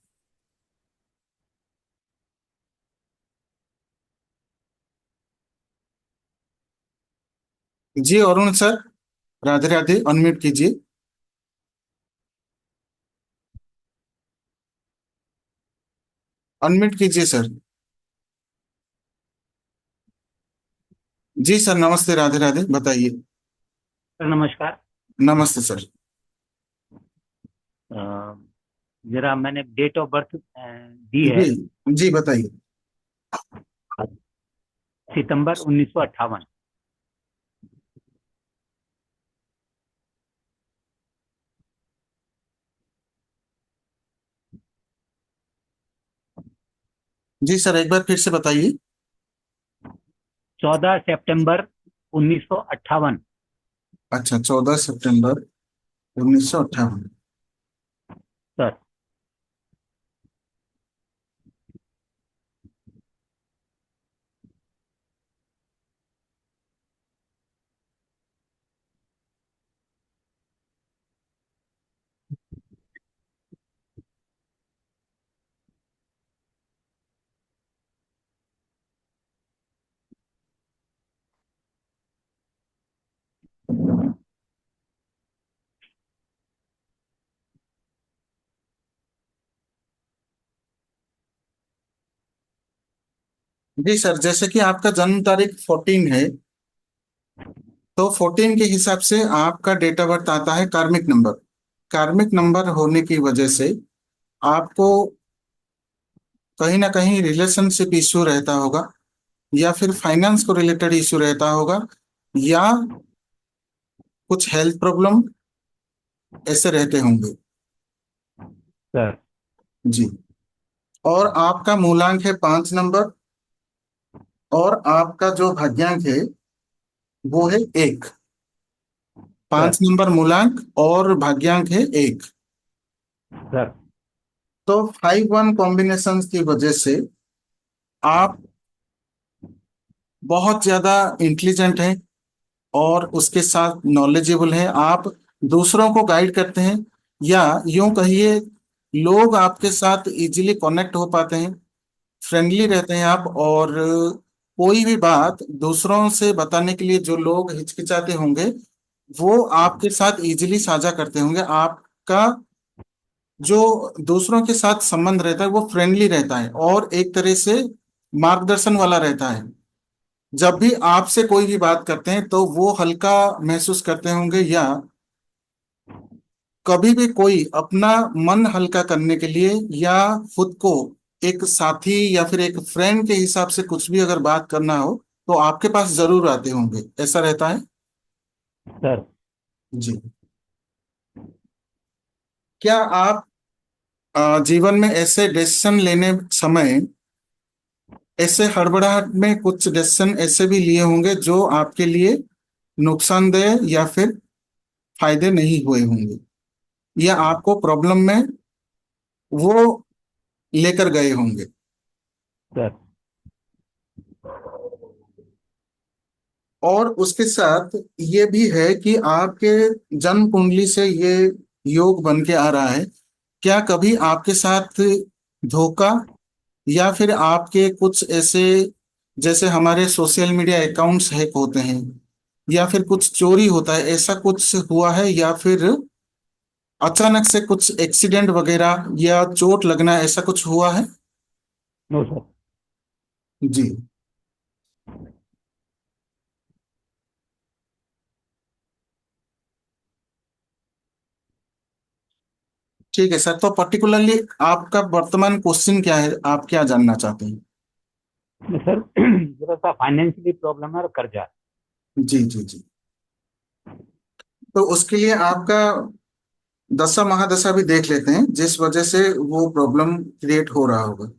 जी अरुण सर, राधे राधे, अनम्यूट कीजिए। अनम्यूट कीजिए सर। जी सर, नमस्ते, राधे राधे, बताइए। सर नमस्कार। नमस्ते सर। अ, जरा मैंने डेट ऑफ बर्थ दी है। जी जी बताइए। सितंबर 1958। जी सर, एक बार फिर से बताइए। 14 सितंबर 1958। अच्छा, 14 सितंबर 1958। सर जी सर, जैसे कि आपका जन्म तारीख 14 है, तो 14 के हिसाब से आपका डेट ऑफ बर्थ आता है कार्मिक नंबर। कार्मिक नंबर होने की वजह से आपको कहीं ना कहीं रिलेशनशिप इश्यू रहता होगा, या फिर फाइनेंस को रिलेटेड इश्यू रहता होगा, या कुछ हेल्थ प्रॉब्लम ऐसे रहते होंगे। सर जी, और आपका मूलांक है 5 नंबर, और आपका जो भाग्यांक है वो है 1। सर 5 नंबर मूलांक और भाग्यांक है 1। सर तो 5-1 कॉम्बिनेशन की वजह से आप बहुत ज्यादा इंटेलिजेंट हैं और उसके साथ नॉलेजेबल हैं। आप दूसरों को गाइड करते हैं, या यूं कहिए लोग आपके साथ इजीली कनेक्ट हो पाते हैं, फ्रेंडली रहते हैं आप। और कोई भी बात दूसरों से बताने के लिए जो लोग हिचकिचाते होंगे, वो आपके साथ इजीली साझा करते होंगे। आपका जो दूसरों के साथ संबंध रहता है वो फ्रेंडली रहता है और एक तरह से मार्गदर्शन वाला रहता है। जब भी आपसे कोई भी बात करते हैं तो वो हल्का महसूस करते होंगे, या कभी भी कोई अपना मन हल्का करने के लिए या खुद को एक साथी या फिर एक फ्रेंड के हिसाब से कुछ भी अगर बात करना हो तो आपके पास जरूर आते होंगे। ऐसा रहता है? सर। जी। क्या आप जीवन में ऐसे डिसीजन लेने समय ऐसे हड़बड़ाहट में कुछ डिसीजन ऐसे भी लिए होंगे जो आपके लिए नुकसानदेह या फिर फायदे नहीं हुए होंगे, या आपको प्रॉब्लम में वो लेकर गए होंगे? सर। और उसके साथ ये भी है कि आपके जन्म कुंडली से ये योग बन के आ रहा है। क्या कभी आपके साथ धोखा या फिर आपके कुछ ऐसे, जैसे हमारे सोशल मीडिया अकाउंट्स हैक होते हैं या फिर कुछ चोरी होता है, ऐसा कुछ हुआ है? या फिर अचानक से कुछ एक्सीडेंट वगैरह या चोट लगना, ऐसा कुछ हुआ है? No sir. जी। ठीक है सर, तो पर्टिकुलरली आपका वर्तमान क्वेश्चन क्या है, आप क्या जानना चाहते हैं? सर थोड़ा सा फाइनेंशियली प्रॉब्लम है और कर्जा। जी जी जी। तो उसके लिए आपका दशा महादशा भी देख लेते हैं, जिस वजह से वो प्रॉब्लम क्रिएट हो रहा होगा।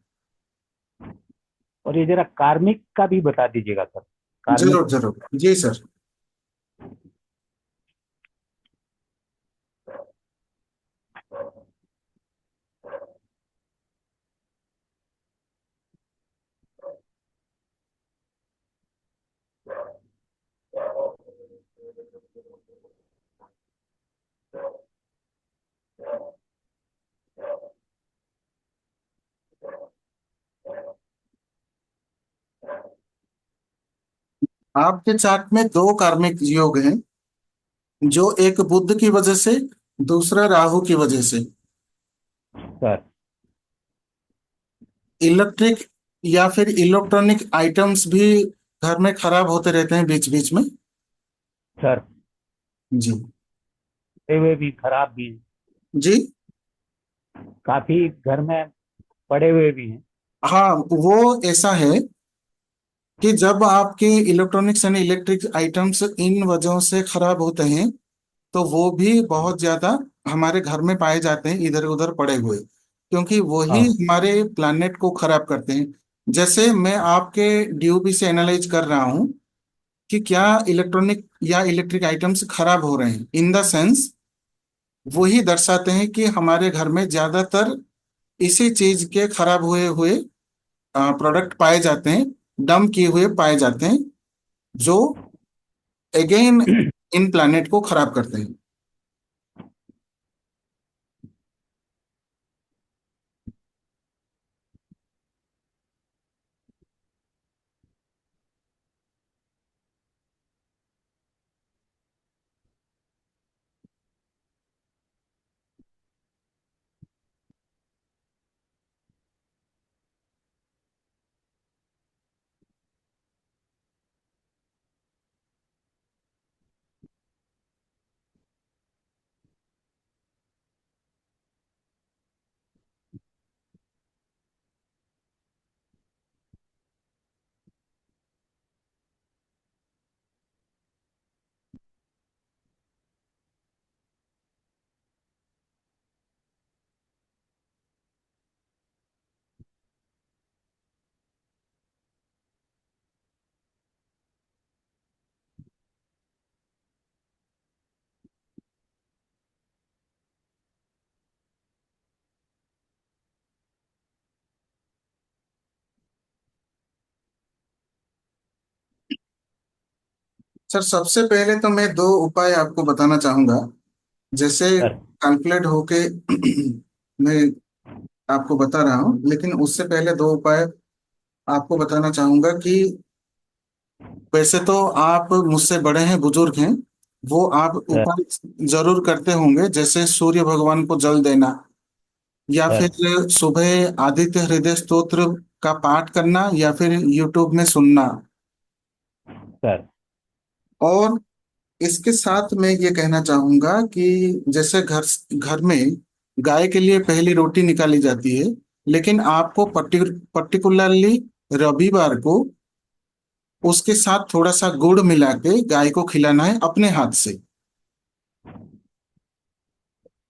और ये जरा कार्मिक का भी बता दीजिएगा सर। कार्मिक। जरूर जरूर, जी सर। आपके चार्ट में दो कार्मिक योग हैं, जो एक बुध की वजह से, दूसरा राहु की वजह से। सर। इलेक्ट्रिक या फिर इलेक्ट्रॉनिक आइटम्स भी घर में खराब होते रहते हैं बीच बीच में। सर जी। पड़े हुए भी खराब भी हैं। जी। काफी घर में पड़े हुए भी हैं। हाँ, वो ऐसा है कि जब आपके electronics and electric items in वजहों से खराब होते हैं तो वो भी बहुत ज्यादा हमारे घर में पाए जाते हैं इधर उधर पड़े हुए, क्योंकि वही हाँ। हमारे प्लानेट को खराब करते हैं। जैसे मैं आपके डीओपी से एनालाइज कर रहा हूँ कि क्या इलेक्ट्रॉनिक या इलेक्ट्रिक आइटम्स खराब हो रहे हैं, इन द सेंस वही दर्शाते हैं कि हमारे घर में ज्यादातर इसी चीज के खराब हुए हुए प्रोडक्ट पाए जाते हैं, डंप किए हुए पाए जाते हैं, जो अगेन इन प्लानेट को खराब करते हैं। सर सबसे पहले तो मैं दो उपाय आपको बताना चाहूंगा। जैसे सर कैलकुलेट होके मैं आपको बता रहा हूँ, लेकिन उससे पहले दो उपाय आपको बताना चाहूंगा कि वैसे तो आप मुझसे बड़े हैं, बुजुर्ग हैं, वो आप सर उपाय जरूर करते होंगे, जैसे सूर्य भगवान को जल देना, या सर फिर सुबह आदित्य हृदय स्तोत्र का पाठ करना, या फिर यूट्यूब में सुनना। सर और इसके साथ मैं ये कहना चाहूंगा कि जैसे घर घर में गाय के लिए पहली रोटी निकाली जाती है, लेकिन आपको पर्टिकुलरली रविवार को उसके साथ थोड़ा सा गुड़ मिला के गाय को खिलाना है अपने हाथ से।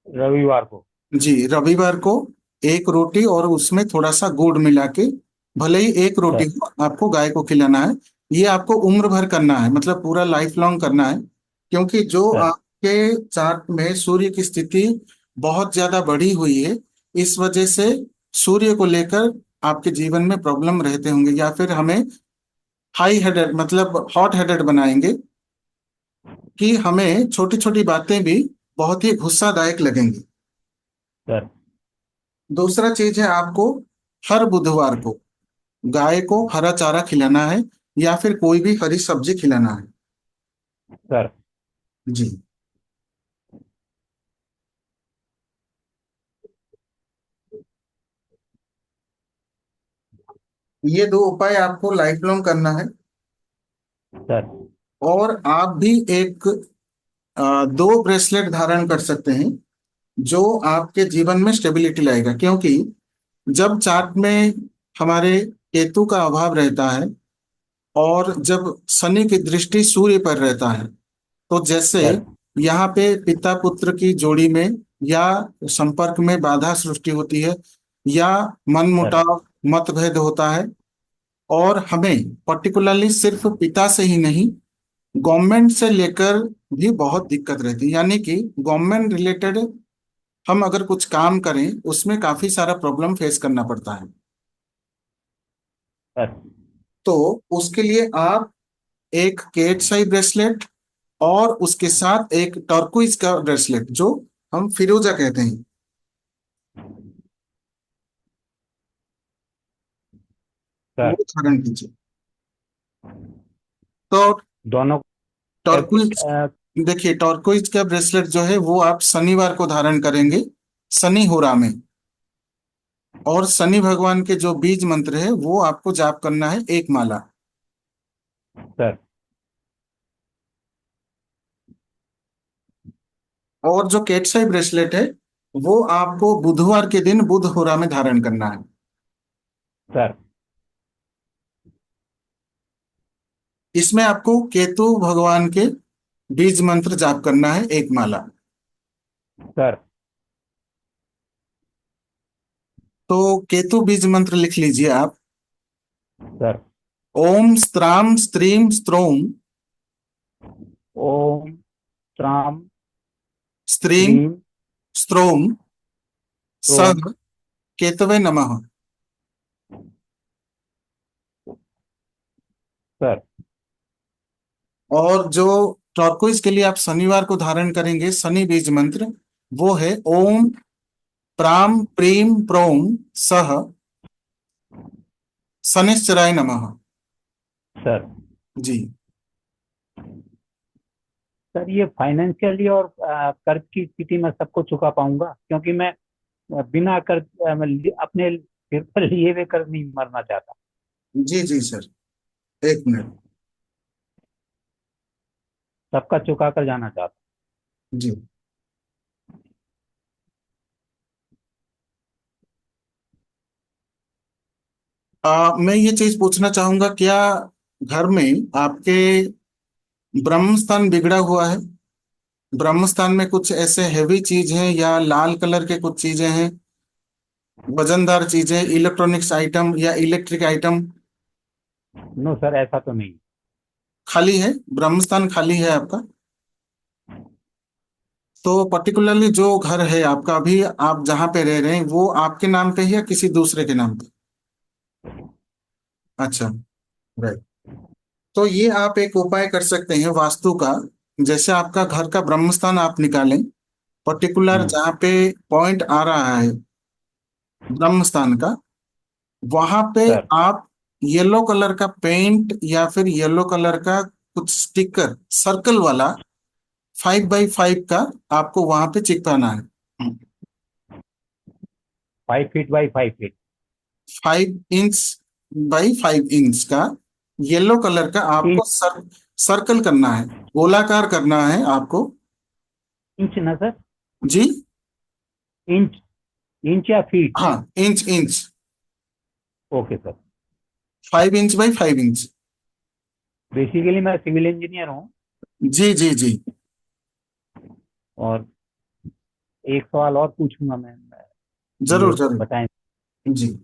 रविवार को। जी, रविवार को एक रोटी और उसमें थोड़ा सा गुड़ मिला के, भले ही एक रोटी सर हो, आपको गाय को खिलाना है। ये आपको उम्र भर करना है, मतलब पूरा लाइफ लॉन्ग करना है, क्योंकि जो सर आपके चार्ट में सूर्य की स्थिति बहुत ज्यादा बढ़ी हुई है, इस वजह से सूर्य को लेकर आपके जीवन में प्रॉब्लम रहते होंगे, या फिर हमें हाई हेडेड मतलब हॉट हेडेड बनाएंगे कि हमें छोटी छोटी बातें भी बहुत ही गुस्सादायक लगेंगी। सर दूसरा चीज है, आपको हर बुधवार को गाय को हरा चारा खिलाना है, या फिर कोई भी हरी सब्जी खिलाना है। सर जी। ये दो उपाय आपको लाइफ लॉन्ग करना है। सर और आप भी एक दो ब्रेसलेट धारण कर सकते हैं, जो आपके जीवन में स्टेबिलिटी लाएगा, क्योंकि जब चार्ट में हमारे केतु का अभाव रहता है और जब शनि की दृष्टि सूर्य पर रहता है, तो जैसे सर यहाँ पे पिता पुत्र की जोड़ी में या संपर्क में बाधा सृष्टि होती है, या मन सर मुटाव मतभेद होता है। और हमें पर्टिकुलरली सिर्फ पिता से ही नहीं, गवर्नमेंट से लेकर भी बहुत दिक्कत रहती है, यानी कि गवर्नमेंट रिलेटेड हम अगर कुछ काम करें उसमें काफी सारा प्रॉब्लम फेस करना पड़ता है। सर तो उसके लिए आप एक केट्स आई ब्रेसलेट और उसके साथ एक टर्कुइज का ब्रेसलेट, जो हम फिरोजा कहते हैं, वो सर धारण कीजिए। तो दोनों टर्कुइज, देखिए टर्कुइज का ब्रेसलेट जो है वो आप शनिवार को धारण करेंगे, शनि होरा में। और शनि भगवान के जो बीज मंत्र है वो आपको जाप करना है एक माला। सर और जो केटसाई ब्रेसलेट है वो आपको बुधवार के दिन बुध होरा में धारण करना है। सर इसमें आपको केतु भगवान के बीज मंत्र जाप करना है एक माला। सर तो केतु बीज मंत्र लिख लीजिए आप। सर ओम स्त्राम स्त्रीम स्त्रोम ओम त्राम स्त्रीम ह्रीम स्त्रोम ओम सह केतवे नमः। सर और जो टॉर्कोइज के लिए आप शनिवार को धारण करेंगे शनि बीज मंत्र, वो है ओम प्राम प्रीम प्रोम सह शनिश्चराय नमः। सर जी। सर ये फाइनेंशियली और कर्ज की स्थिति में सबको चुका पाऊंगा, क्योंकि मैं बिना कर्ज अपने सिर पर लिए हुए कर्ज नहीं मरना चाहता। जी जी सर, एक मिनट। सबका चुका कर जाना चाहता जी। मैं ये चीज पूछना चाहूंगा, क्या घर में आपके ब्रह्म स्थान बिगड़ा हुआ है? ब्रह्म स्थान में कुछ ऐसे हैवी चीज हैं या लाल कलर के कुछ चीजें हैं, वजनदार चीजें, इलेक्ट्रॉनिक्स आइटम या इलेक्ट्रिक आइटम? हूँ। नो सर, ऐसा तो नहीं। खाली है, ब्रह्म स्थान खाली है आपका? तो पर्टिकुलरली जो घर है आपका, अभी आप जहाँ पे रह रहे हैं, वो आपके नाम पे है या किसी दूसरे के नाम पे? अच्छा, राइट। तो ये आप एक उपाय कर सकते हैं वास्तु का। जैसे आपका घर का ब्रह्म स्थान आप निकालें, पर्टिकुलर जहाँ पे पॉइंट आ रहा है ब्रह्म स्थान का, वहां पे सर आप येलो कलर का पेंट या फिर येलो कलर का कुछ स्टिकर सर्कल वाला 5x5 का आपको वहां पे चिपकाना है। 5 feet by 5 feet. 5 inch by 5 inch का येलो कलर का आपको सर्कल करना है, गोलाकार करना है आपको। इंच ना सर? जी इंच, इंच या फीट? हाँ, inch inch. Okay sir. 5 inch by 5 inch. Basically मैं सिविल इंजीनियर हूँ। जी जी जी। और एक सवाल और पूछूंगा मैं, ये जरूर जरूर। बताएं। जी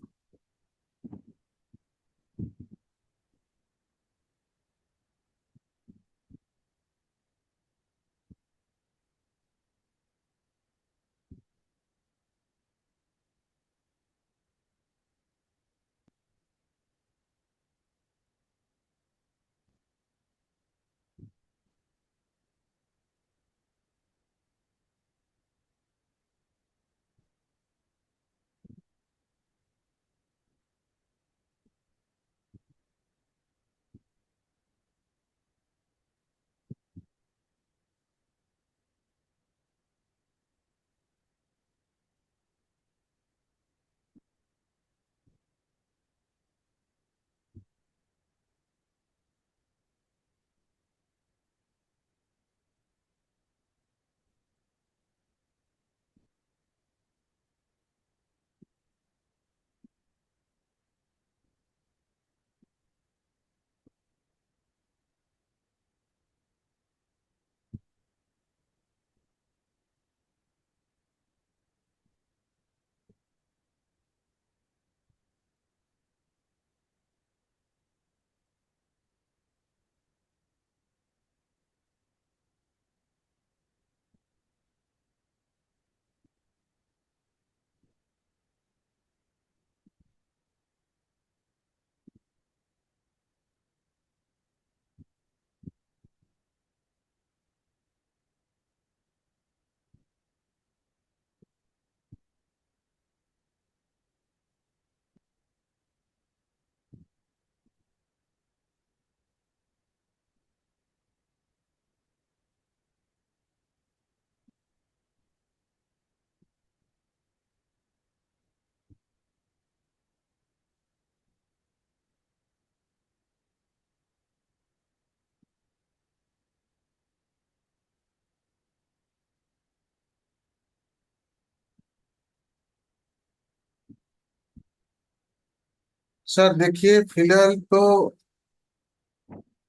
सर, देखिए फिलहाल तो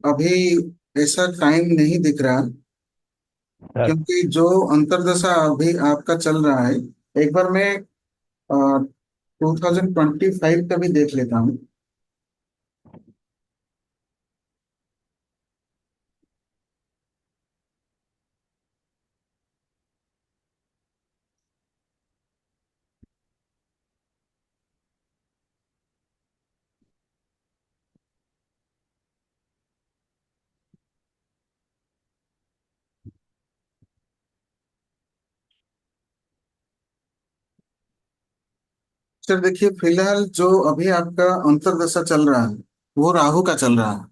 अभी ऐसा टाइम नहीं दिख रहा, सर क्योंकि जो अंतरदशा अभी आपका चल रहा है। एक बार मैं 2025 का भी देख लेता हूँ। सर देखिए, फिलहाल जो अभी आपका अंतरदशा चल रहा है वो राहु का चल रहा है।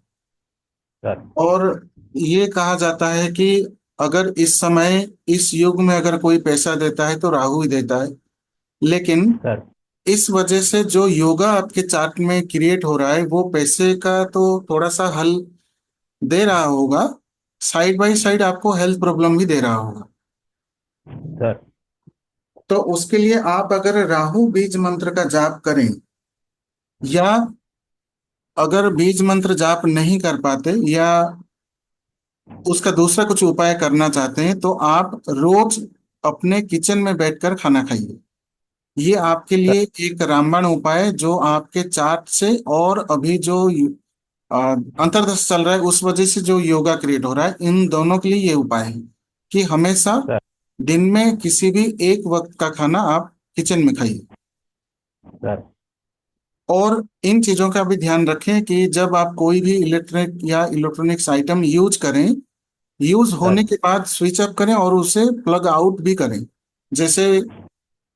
सर और ये कहा जाता है कि अगर इस समय इस युग में अगर कोई पैसा देता है तो राहु ही देता है। लेकिन सर इस वजह से जो योगा आपके चार्ट में क्रिएट हो रहा है वो पैसे का तो थोड़ा सा हल दे रहा होगा, साइड बाय साइड आपको हेल्थ प्रॉब्लम भी दे रहा होगा। सर तो उसके लिए आप अगर राहु बीज मंत्र का जाप करें, या अगर बीज मंत्र जाप नहीं कर पाते या उसका दूसरा कुछ उपाय करना चाहते हैं, तो आप रोज अपने किचन में बैठकर खाना खाइए। ये आपके सर लिए एक रामबाण उपाय है, जो आपके चार्ट से और अभी जो अंतर्दशा चल रहा है उस वजह से जो योगा क्रिएट हो रहा है, इन दोनों के लिए ये उपाय है कि हमेशा सर दिन में किसी भी एक वक्त का खाना आप किचन में खाइए। सर और इन चीजों का भी ध्यान रखें कि जब आप कोई भी इलेक्ट्रिक या इलेक्ट्रॉनिक्स आइटम यूज करें, यूज होने सर के बाद स्विच ऑफ करें और उसे प्लग आउट भी करें। जैसे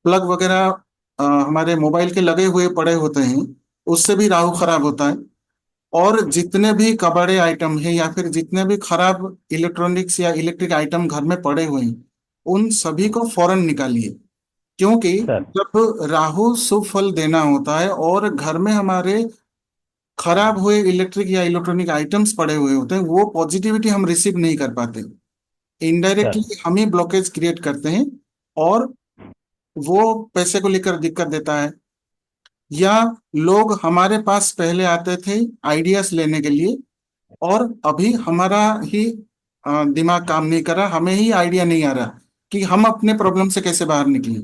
प्लग वगैरह हमारे मोबाइल के लगे हुए पड़े होते हैं, उससे भी राहु खराब होता है। और जितने भी कबाड़े आइटम हैं या फिर जितने भी खराब इलेक्ट्रॉनिक्स या इलेक्ट्रिक आइटम घर में पड़े हुए हैं, उन सभी को फौरन निकालिए। क्योंकि सर जब राहु शुभ फल देना होता है और घर में हमारे खराब हुए इलेक्ट्रिक या इलेक्ट्रॉनिक आइटम्स पड़े हुए होते हैं, वो पॉजिटिविटी हम रिसीव नहीं कर पाते, सर इनडायरेक्टली हम ही ब्लॉकेज क्रिएट करते हैं और वो पैसे को लेकर दिक्कत देता है। या लोग हमारे पास पहले आते थे आइडियाज लेने के लिए, और अभी हमारा ही दिमाग काम नहीं कर रहा, हमें ही आइडिया नहीं आ रहा कि हम अपने प्रॉब्लम से कैसे बाहर निकलें।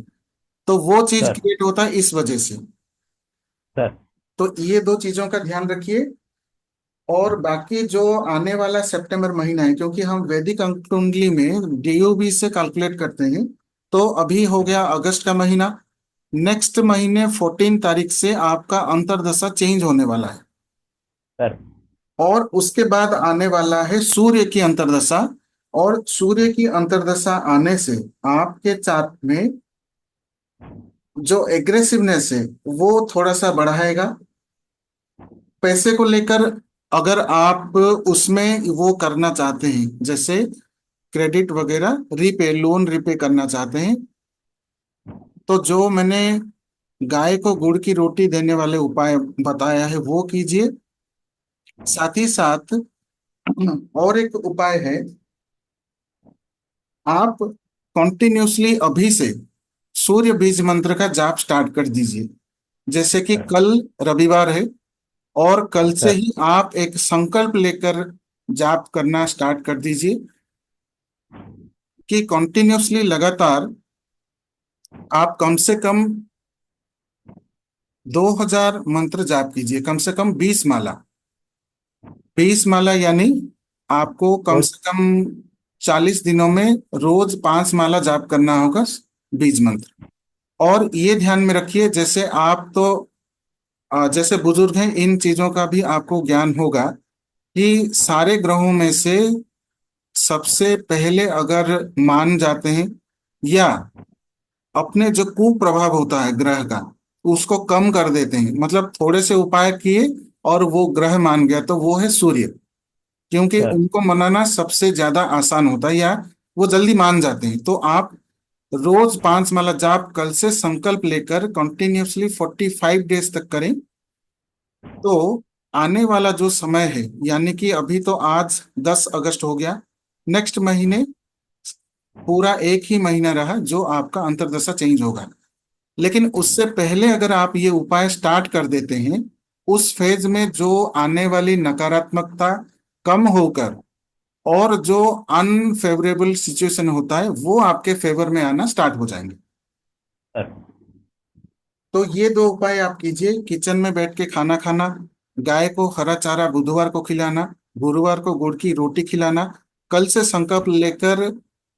तो वो चीज सर क्रिएट होता है इस वजह से। सर तो ये दो चीजों का ध्यान रखिए। और बाकी जो आने वाला सितंबर महीना है, क्योंकि हम वैदिक अंक कुंडली में डीओबी से कैलकुलेट करते हैं, तो अभी हो गया अगस्त का महीना। नेक्स्ट महीने 14 तारीख से आपका अंतर्दशा चेंज होने वाला है। सर और उसके बाद आने वाला है सूर्य की अंतर्दशा। और सूर्य की अंतर्दशा आने से आपके चार्ट में जो एग्रेसिवनेस है वो थोड़ा सा बढ़ाएगा। पैसे को लेकर अगर आप उसमें वो करना चाहते हैं, जैसे क्रेडिट वगैरह रीपे, लोन रीपे करना चाहते हैं, तो जो मैंने गाय को गुड़ की रोटी देने वाले उपाय बताया है वो कीजिए। साथ ही साथ और एक उपाय है, आप कॉन्टिन्यूसली अभी से सूर्य बीज मंत्र का जाप स्टार्ट कर दीजिए। जैसे कि सर कल रविवार है, और कल से सर ही आप एक संकल्प लेकर जाप करना स्टार्ट कर दीजिए कि कॉन्टिन्यूसली लगातार आप कम से कम 2000 मंत्र जाप कीजिए, कम से कम 20 माला। 20 माला यानी आपको कम रोज से कम 40 दिनों में रोज 5 माला जाप करना होगा बीज मंत्र। और ये ध्यान में रखिए, जैसे आप तो जैसे बुजुर्ग हैं, इन चीजों का भी आपको ज्ञान होगा कि सारे ग्रहों में से सबसे पहले अगर मान जाते हैं या अपने जो कुप्रभाव होता है ग्रह का उसको कम कर देते हैं, मतलब थोड़े से उपाय किए और वो ग्रह मान गया, तो वो है सूर्य। क्योंकि सर उनको मनाना सबसे ज्यादा आसान होता है, या वो जल्दी मान जाते हैं। तो आप रोज 5 माला जाप कल से संकल्प लेकर कंटिन्यूअसली 45 डेज तक करें। तो आने वाला जो समय है, यानी कि अभी तो आज 10 अगस्त हो गया, नेक्स्ट महीने पूरा एक ही महीना रहा जो आपका अंतर्दशा चेंज होगा। लेकिन उससे पहले अगर आप ये उपाय स्टार्ट कर देते हैं, उस फेज में जो आने वाली नकारात्मकता कम होकर और जो अनफेवरेबल सिचुएशन होता है वो आपके फेवर में आना स्टार्ट हो जाएंगे। सर तो ये दो उपाय आप कीजिए, किचन में बैठ के खाना खाना, गाय को हरा चारा बुधवार को खिलाना, गुरुवार को गुड़ की रोटी खिलाना। कल से संकल्प लेकर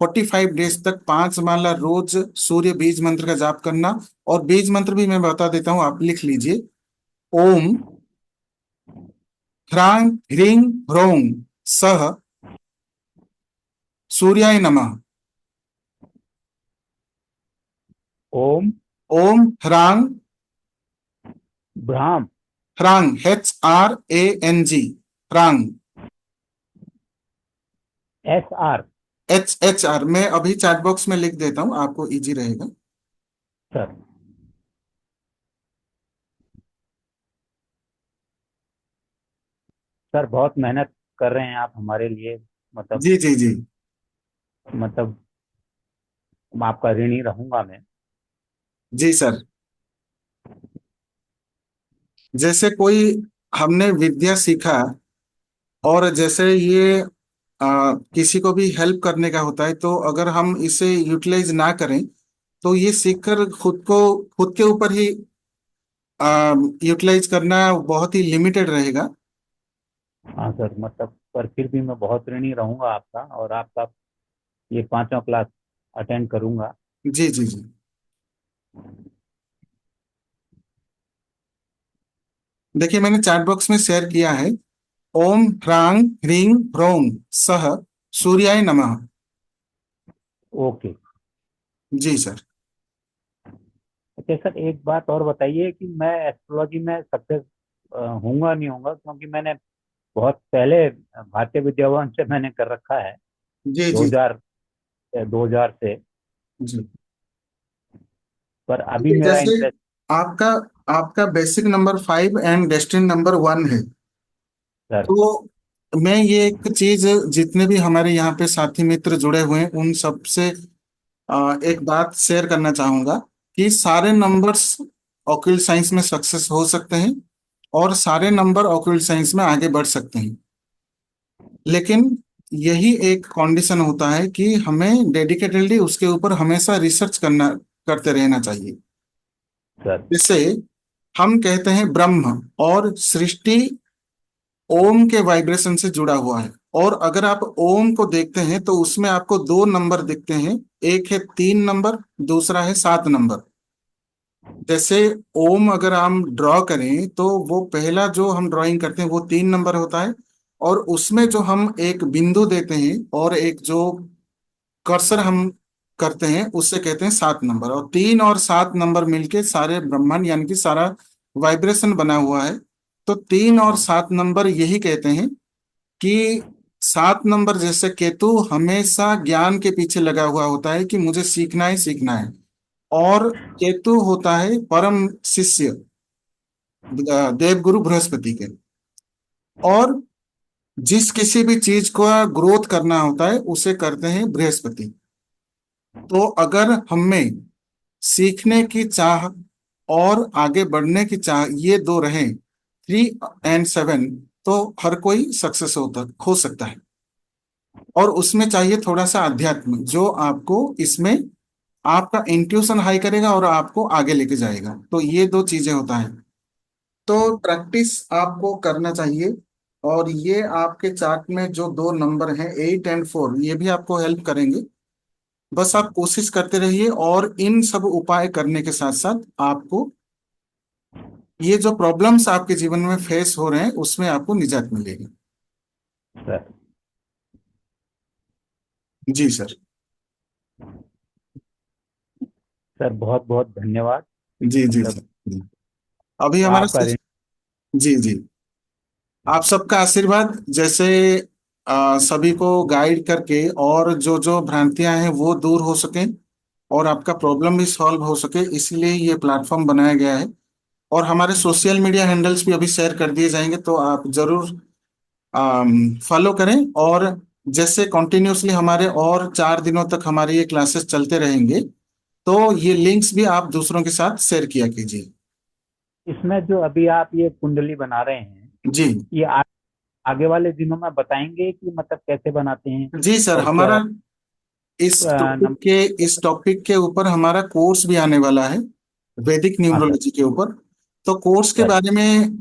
45 डेज तक 5 माला रोज सूर्य बीज मंत्र का जाप करना। और बीज मंत्र भी मैं बता देता हूँ, आप लिख लीजिए। ओम ह्रां ह्रीं ह्रौं सह सूर्याय नमः। ओम ओम ह्रां ब्राह्म ह्रांग HRANG ह्रांग SR HHR, मैं अभी चैट बॉक्स में लिख देता हूँ, आपको इजी रहेगा। सर सर बहुत मेहनत कर रहे हैं आप हमारे लिए। मतलब जी जी जी। मतलब आपका ऋणी रहूंगा मैं। जी सर। जैसे कोई हमने विद्या सीखा, और जैसे ये किसी को भी हेल्प करने का होता है, तो अगर हम इसे यूटिलाइज ना करें तो ये सीखकर खुद के ऊपर ही यूटिलाइज करना बहुत ही लिमिटेड रहेगा। हाँ सर, मतलब पर फिर भी मैं बहुत ऋणी रहूंगा आपका, और आपका ये 5वां क्लास अटेंड करूंगा। जी जी जी। देखिए मैंने चैट बॉक्स में शेयर किया है। ओम ह्रांग ह्रीं ह्रौं सह सूर्याय नमः। ओके। जी सर। अच्छा सर, एक बात और बताइए कि मैं एस्ट्रोलॉजी में सक्सेस होऊंगा नहीं होऊंगा, क्योंकि मैंने बहुत पहले भारतीय विद्या भवन से मैंने कर रखा है, जी जी 2000 से। जी। पर अभी देखिए मेरा जैसे इंटरेस्ट। आपका आपका basic number 5 and destiny number 1 है। सर। तो मैं ये एक चीज, जितने भी हमारे यहाँ पे साथी मित्र जुड़े हुए हैं उन सब से एक बात शेयर करना चाहूंगा कि सारे नंबर्स ऑक्यूल साइंस में सक्सेस हो सकते हैं और सारे नंबर ऑक्यूल साइंस में आगे बढ़ सकते हैं, लेकिन यही एक कंडीशन होता है कि हमें डेडिकेटेडली उसके ऊपर हमेशा रिसर्च करते रहना चाहिए। सर। जैसे हम कहते हैं ब्रह्म और सृष्टि ओम के वाइब्रेशन से जुड़ा हुआ है, और अगर आप ओम को देखते हैं तो उसमें आपको दो नंबर दिखते हैं। एक है 3 नंबर, दूसरा है 7 नंबर। जैसे ओम अगर हम ड्रॉ करें तो वो पहला जो हम ड्राइंग करते हैं वो 3 नंबर होता है, और उसमें जो हम एक बिंदु देते हैं और एक जो कर्सर हम करते हैं उससे कहते हैं 7 नंबर। और 3 और 7 नंबर मिलके सारे ब्रह्मांड यानी कि सारा वाइब्रेशन बना हुआ है। तो 3 और 7 नंबर यही कहते हैं कि 7 नंबर जैसे केतु हमेशा ज्ञान के पीछे लगा हुआ होता है कि मुझे सीखना ही सीखना है, और केतु होता है परम शिष्य देवगुरु बृहस्पति के। और जिस किसी भी चीज को ग्रोथ करना होता है उसे करते हैं बृहस्पति। तो अगर हमें सीखने की चाह और आगे बढ़ने की चाह ये दो रहें, 3 और 7, तो हर कोई सक्सेस हो सकता है। और उसमें चाहिए थोड़ा सा अध्यात्म जो आपको इसमें आपका इंट्यूशन हाई करेगा और आपको आगे लेके जाएगा। तो ये दो चीजें होता है। तो प्रैक्टिस आपको करना चाहिए। और ये आपके चार्ट में जो दो नंबर हैं 8 और 4, ये भी आपको हेल्प करेंगे। बस आप कोशिश करते रहिए, और इन सब उपाय करने के साथ साथ आपको ये जो प्रॉब्लम्स आपके जीवन में फेस हो रहे हैं उसमें आपको निजात मिलेगी। सर। जी सर। सर बहुत बहुत धन्यवाद। जी जी मतलब सर। जी। अभी हमारा आपका जी जी, आप सबका आशीर्वाद जैसे सभी को गाइड करके और जो जो भ्रांतियां हैं वो दूर हो सके और आपका प्रॉब्लम भी सॉल्व हो सके, इसलिए ये प्लेटफॉर्म बनाया गया है। और हमारे सोशल मीडिया हैंडल्स भी अभी शेयर कर दिए जाएंगे, तो आप जरूर फॉलो करें। और जैसे कंटिन्यूअसली हमारे और 4 दिनों तक हमारे ये क्लासेस चलते रहेंगे, तो ये लिंक्स भी आप दूसरों के साथ शेयर किया कीजिए। इसमें जो अभी आप ये कुंडली बना रहे हैं, जी ये आगे वाले दिनों में बताएंगे कि मतलब कैसे बनाते हैं जी सर। और क्या हमारा इस टॉपिक नंबर। के ऊपर हमारा कोर्स भी आने वाला है, वैदिक हाँ सर। न्यूमरोलॉजी के ऊपर। तो कोर्स के सर। बारे में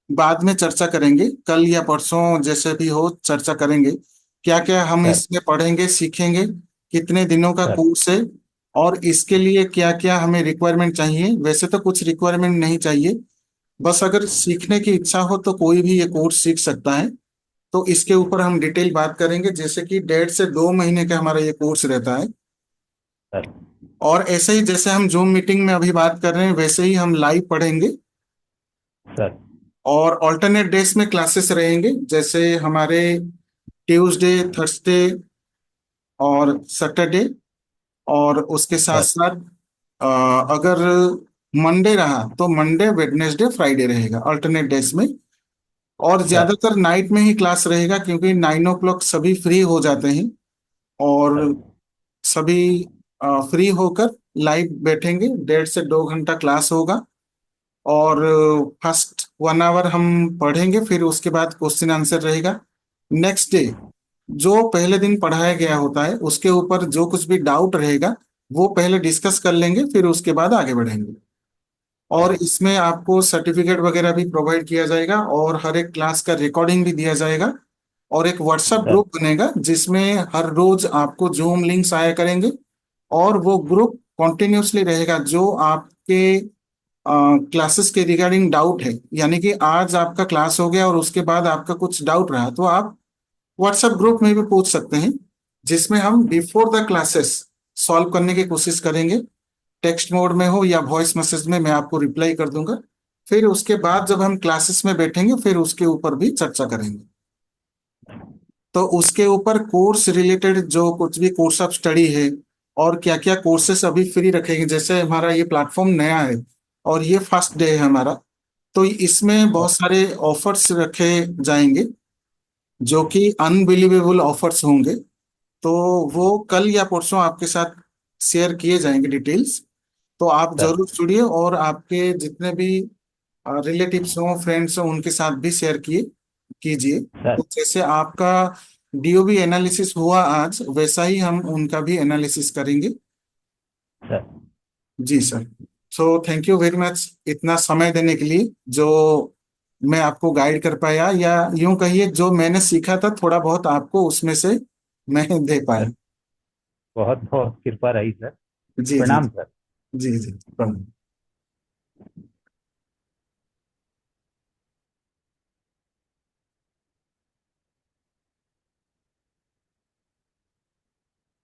बाद में चर्चा करेंगे, कल या परसों जैसे भी हो चर्चा करेंगे। क्या क्या हम सर। इसमें पढ़ेंगे सीखेंगे, कितने दिनों का सर। कोर्स है, और इसके लिए क्या क्या हमें रिक्वायरमेंट चाहिए। वैसे तो कुछ रिक्वायरमेंट नहीं चाहिए, बस अगर सीखने की इच्छा हो तो कोई भी ये कोर्स सीख सकता है। तो इसके ऊपर हम डिटेल बात करेंगे, जैसे कि 1.5 से 2 महीने का हमारा ये कोर्स रहता है। सर। और ऐसे ही जैसे हम जूम मीटिंग में अभी बात कर रहे हैं वैसे ही हम लाइव पढ़ेंगे, सर। और ऑल्टरनेट डेज में क्लासेस रहेंगे, जैसे हमारे ट्यूसडे, थर्सडे और सैटरडे। और उसके साथ सर। साथ अगर मंडे रहा तो मंडे, वेडनेसडे, फ्राइडे रहेगा ऑल्टरनेट डेज में। और सर। ज्यादातर नाइट में ही क्लास रहेगा, क्योंकि 9 o'clock सभी फ्री हो जाते हैं, और सर। सभी फ्री होकर लाइव बैठेंगे। 1.5 से 2 घंटा क्लास होगा, और फर्स्ट 1 आवर हम पढ़ेंगे, फिर उसके बाद क्वेश्चन आंसर रहेगा। नेक्स्ट डे जो पहले दिन पढ़ाया गया होता है उसके ऊपर जो कुछ भी डाउट रहेगा वो पहले डिस्कस कर लेंगे, फिर उसके बाद आगे बढ़ेंगे। और सर। इसमें आपको सर्टिफिकेट वगैरह भी प्रोवाइड किया जाएगा, और हर एक क्लास का रिकॉर्डिंग भी दिया जाएगा। और एक व्हाट्सएप सर। ग्रुप बनेगा जिसमें हर रोज आपको जूम लिंक्स आया करेंगे, और वो ग्रुप कॉन्टिन्यूसली रहेगा। जो आपके क्लासेस के रिगार्डिंग डाउट है, यानी कि आज आपका क्लास हो गया और उसके बाद आपका कुछ डाउट रहा, तो आप व्हाट्सएप ग्रुप में भी पूछ सकते हैं, जिसमें हम बिफोर द क्लासेस सॉल्व करने की कोशिश करेंगे। टेक्स्ट मोड में हो या वॉइस मैसेज में, मैं आपको रिप्लाई कर दूंगा। फिर उसके बाद जब हम क्लासेस में बैठेंगे फिर उसके ऊपर भी चर्चा करेंगे। तो उसके ऊपर कोर्स रिलेटेड जो कुछ भी कोर्स ऑफ स्टडी है और क्या क्या कोर्सेस अभी फ्री रखेंगे, जैसे हमारा ये प्लेटफॉर्म नया है और ये फर्स्ट डे है हमारा, तो इसमें बहुत सारे ऑफर्स रखे जाएंगे जो कि अनबिलीवेबल ऑफर्स होंगे। तो वो कल या परसों आपके साथ शेयर किए जाएंगे डिटेल्स। तो आप सर जरूर जुड़िए और आपके जितने भी रिलेटिव्स हों, फ्रेंड्स हों, उनके साथ भी शेयर कीजिए। सर तो जैसे आपका डीओबी एनालिसिस हुआ आज, वैसा ही हम उनका भी एनालिसिस करेंगे। सर जी sir. So thank you very much इतना समय देने के लिए, जो मैं आपको गाइड कर पाया, या यूं कहिए जो मैंने सीखा था थोड़ा बहुत आपको उसमें से मैं दे पाया। सर बहुत बहुत कृपा रही सर। जी जी प्रणाम सर। जी जी प्रणाम।